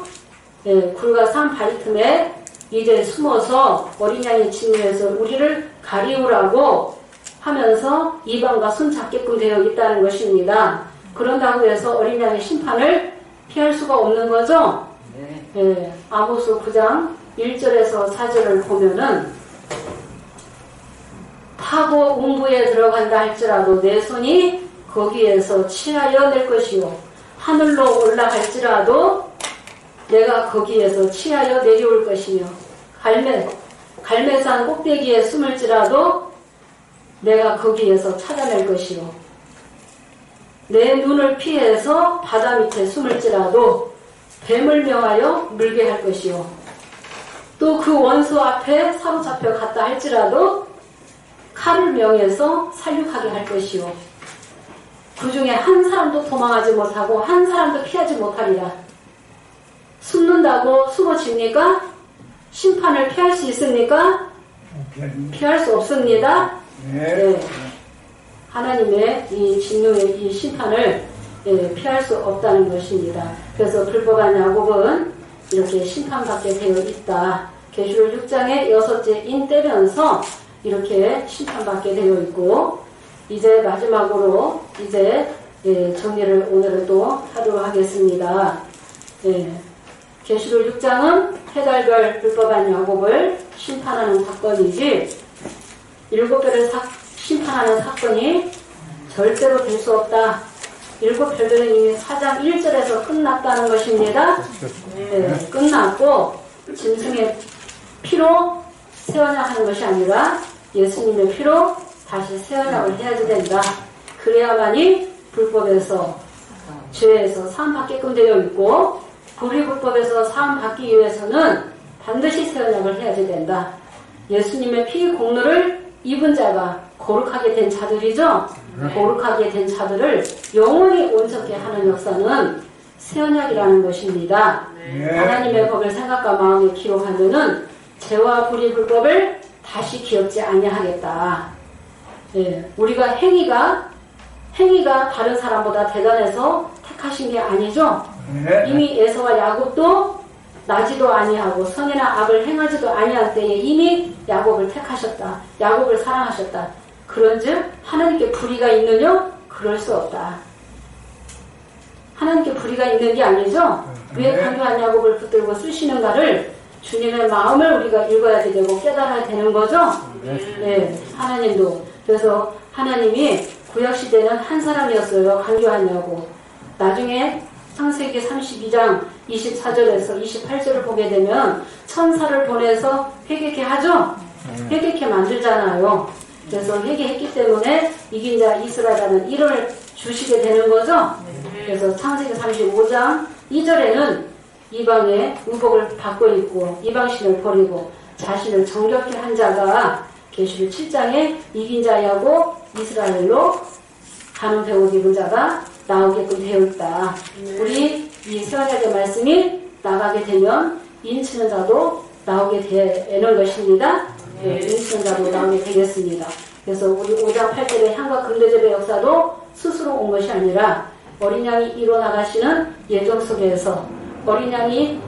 굴과 산 바위 틈에 이제 숨어서 어린 양의 진노에서 우리를 가리우라고 하면서 이방과 손잡게끔 되어 있다는 것입니다. 그런다고 해서 어린 양의 심판을 피할 수가 없는 거죠? 네. 아모스 9장 1절에서 4절을 보면은 타고 음부에 들어간다 할지라도 내 손이 거기에서 취하여 낼 것이요 하늘로 올라갈지라도 내가 거기에서 취하여 내려올 것이며 갈매산 꼭대기에 숨을지라도 내가 거기에서 찾아낼 것이요 내 눈을 피해서 바다 밑에 숨을지라도 뱀을 명하여 물게 할 것이요 또 그 원수 앞에 사로잡혀 갔다 할지라도 칼을 명해서 살육하게 할 것이요 그 중에 한 사람도 도망하지 못하고 한 사람도 피하지 못하리라. 숨는다고 숨어집니까? 심판을 피할 수 있습니까? 피할 수 없습니다. 네. 하나님의 이 진노의 이 심판을 피할 수 없다는 것입니다. 그래서 불법한 야곱은 이렇게 심판받게 되어 있다. 계시록 6장의 6째 인 떼면서 이렇게 심판받게 되어 있고 이제 마지막으로 이제 정리를 오늘은 또 하도록 하겠습니다. 계시록 6장은 해달별 불법한 야곱을 심판하는 사건이지 7별을 심판하는 사건이 절대로 될 수 없다. 7별들은 이미 4장 1절에서 끝났다는 것입니다. 끝났고 짐승의 피로 세원약하는 것이 아니라 예수님의 피로 다시 세원약을 해야지 된다. 그래야만이 불법에서 죄에서 사함받게끔 되어 있고 불의불법에서 사함받기 위해서는 반드시 세원약을 해야지 된다. 예수님의 피 공로를 입은 자가 거룩하게 된 자들이죠. 거룩하게 된 자들을 영원히 온전케 하는 역사는 세언약이라는 것입니다. 하나님의 법을 생각과 마음에 기록하면은 죄와 불의 불법을 다시 기억지 아니하겠다. 우리가 행위가 다른 사람보다 대단해서 택하신 게 아니죠? 네. 이미 에서와 야곱도 나지도 아니하고 선이나 악을 행하지도 아니할 때에 이미 야곱을 택하셨다. 야곱을 사랑하셨다. 그런즉 하나님께 불의가 있느냐? 그럴 수 없다. 하나님께 불의가 있는 게 아니죠? 왜 강교한 야곱을 붙들고 쓰시는가를 주님의 마음을 우리가 읽어야 되고 깨달아야 되는 거죠? 네, 하나님도. 그래서 하나님이 구약시대는 한 사람이었어요. 강교한 야곱. 나중에 창세기 32장 24절에서 28절을 보게 되면 천사를 보내서 회개케 하죠? 회개케 만들잖아요. 그래서 회개했기 때문에 이긴 자 이스라엘이라는 이름을 주시게 되는 거죠? 그래서 창세기 35장 2절에는 이방의 의복을 받고 있고 이방신을 버리고 자신을 정결케 한 자가 계시록 7장에 이긴 자야고 이스라엘로 가는 배옷 입은 자가 나오게끔 되어 있다. 우리 이 세언약의 말씀이 나가게 되면 인치는 자도 나오게 되는 것입니다. 네, 인치는 자도 나오게 되겠습니다. 그래서 우리 5장 8절의 향과 금대접의 역사도 스스로 온 것이 아니라 어린 양이 이뤄나가시는 예정 속에서 어린 양이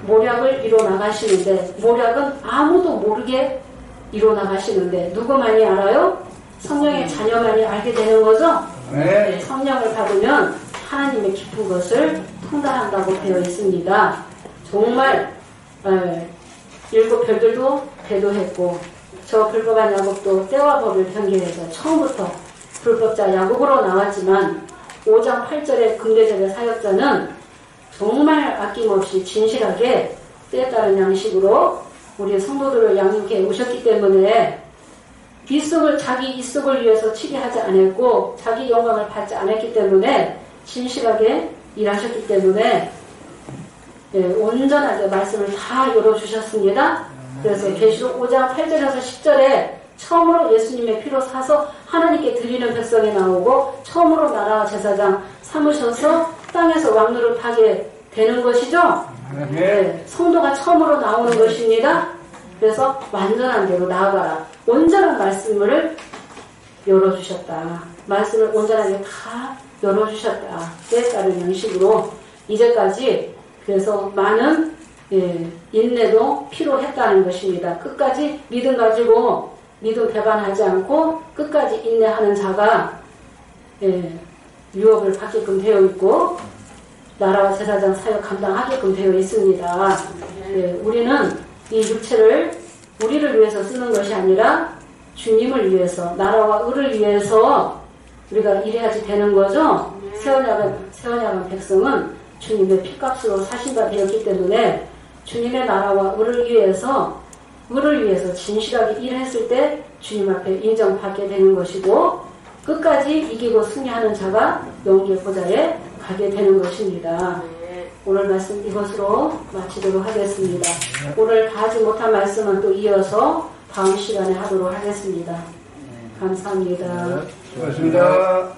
모략을 이뤄나가시는데 모략은 아무도 모르게 이뤄나가시는데 누구만이 알아요? 성령의 자녀만이 알게 되는 거죠? 네. 성령을 받으면 하나님의 깊은 것을 통달한다고 되어 있습니다. 정말 일곱 별들도 대도했고 저 불법한 야곱도 때와 법을 변경해서 처음부터 불법자 야곱으로 나왔지만 5장 8절의 금대접의 사역자는 정말 아낌없이 진실하게 때에 따른 양식으로 우리 성도들을 양육해 오셨기 때문에 자기 이속을 위해서 치리하지 않았고 자기 영광을 받지 않았기 때문에 진실하게 일하셨기 때문에 온전하게 말씀을 다 열어주셨습니다. 그래서 계시록 5장 8절에서 10절에 처음으로 예수님의 피로 사서 하나님께 드리는 백성이 나오고 처음으로 나라와 제사장 삼으셔서 땅에서 왕노릇하게 되는 것이죠. 네, 성도가 처음으로 나오는 것입니다. 그래서 완전한 대로 나아가라. 온전한 말씀을 열어주셨다. 말씀을 온전하게 다 열어주셨다. 때에 따른 양식으로 이제까지 그래서 많은 인내도 필요했다는 것입니다. 끝까지 믿음 가지고 믿음 배반하지 않고 끝까지 인내하는 자가 유업을 받게끔 되어 있고 나라와 제사장 사역 감당하게끔 되어 있습니다. 우리는 이 육체를 우리를 위해서 쓰는 것이 아니라 주님을 위해서 나라와 의를 위해서 우리가 일해야지 되는 거죠. 세원야간 백성은 주님의 피값으로 사신 바 되었기 때문에 주님의 나라와 의를 위해서 진실하게 일했을 때 주님 앞에 인정받게 되는 것이고 끝까지 이기고 승리하는 자가 영계 보좌에 가게 되는 것입니다. 오늘 말씀 이것으로 마치도록 하겠습니다. 오늘 다 하지 못한 말씀은 또 이어서 다음 시간에 하도록 하겠습니다. 감사합니다. 수고하셨습니다.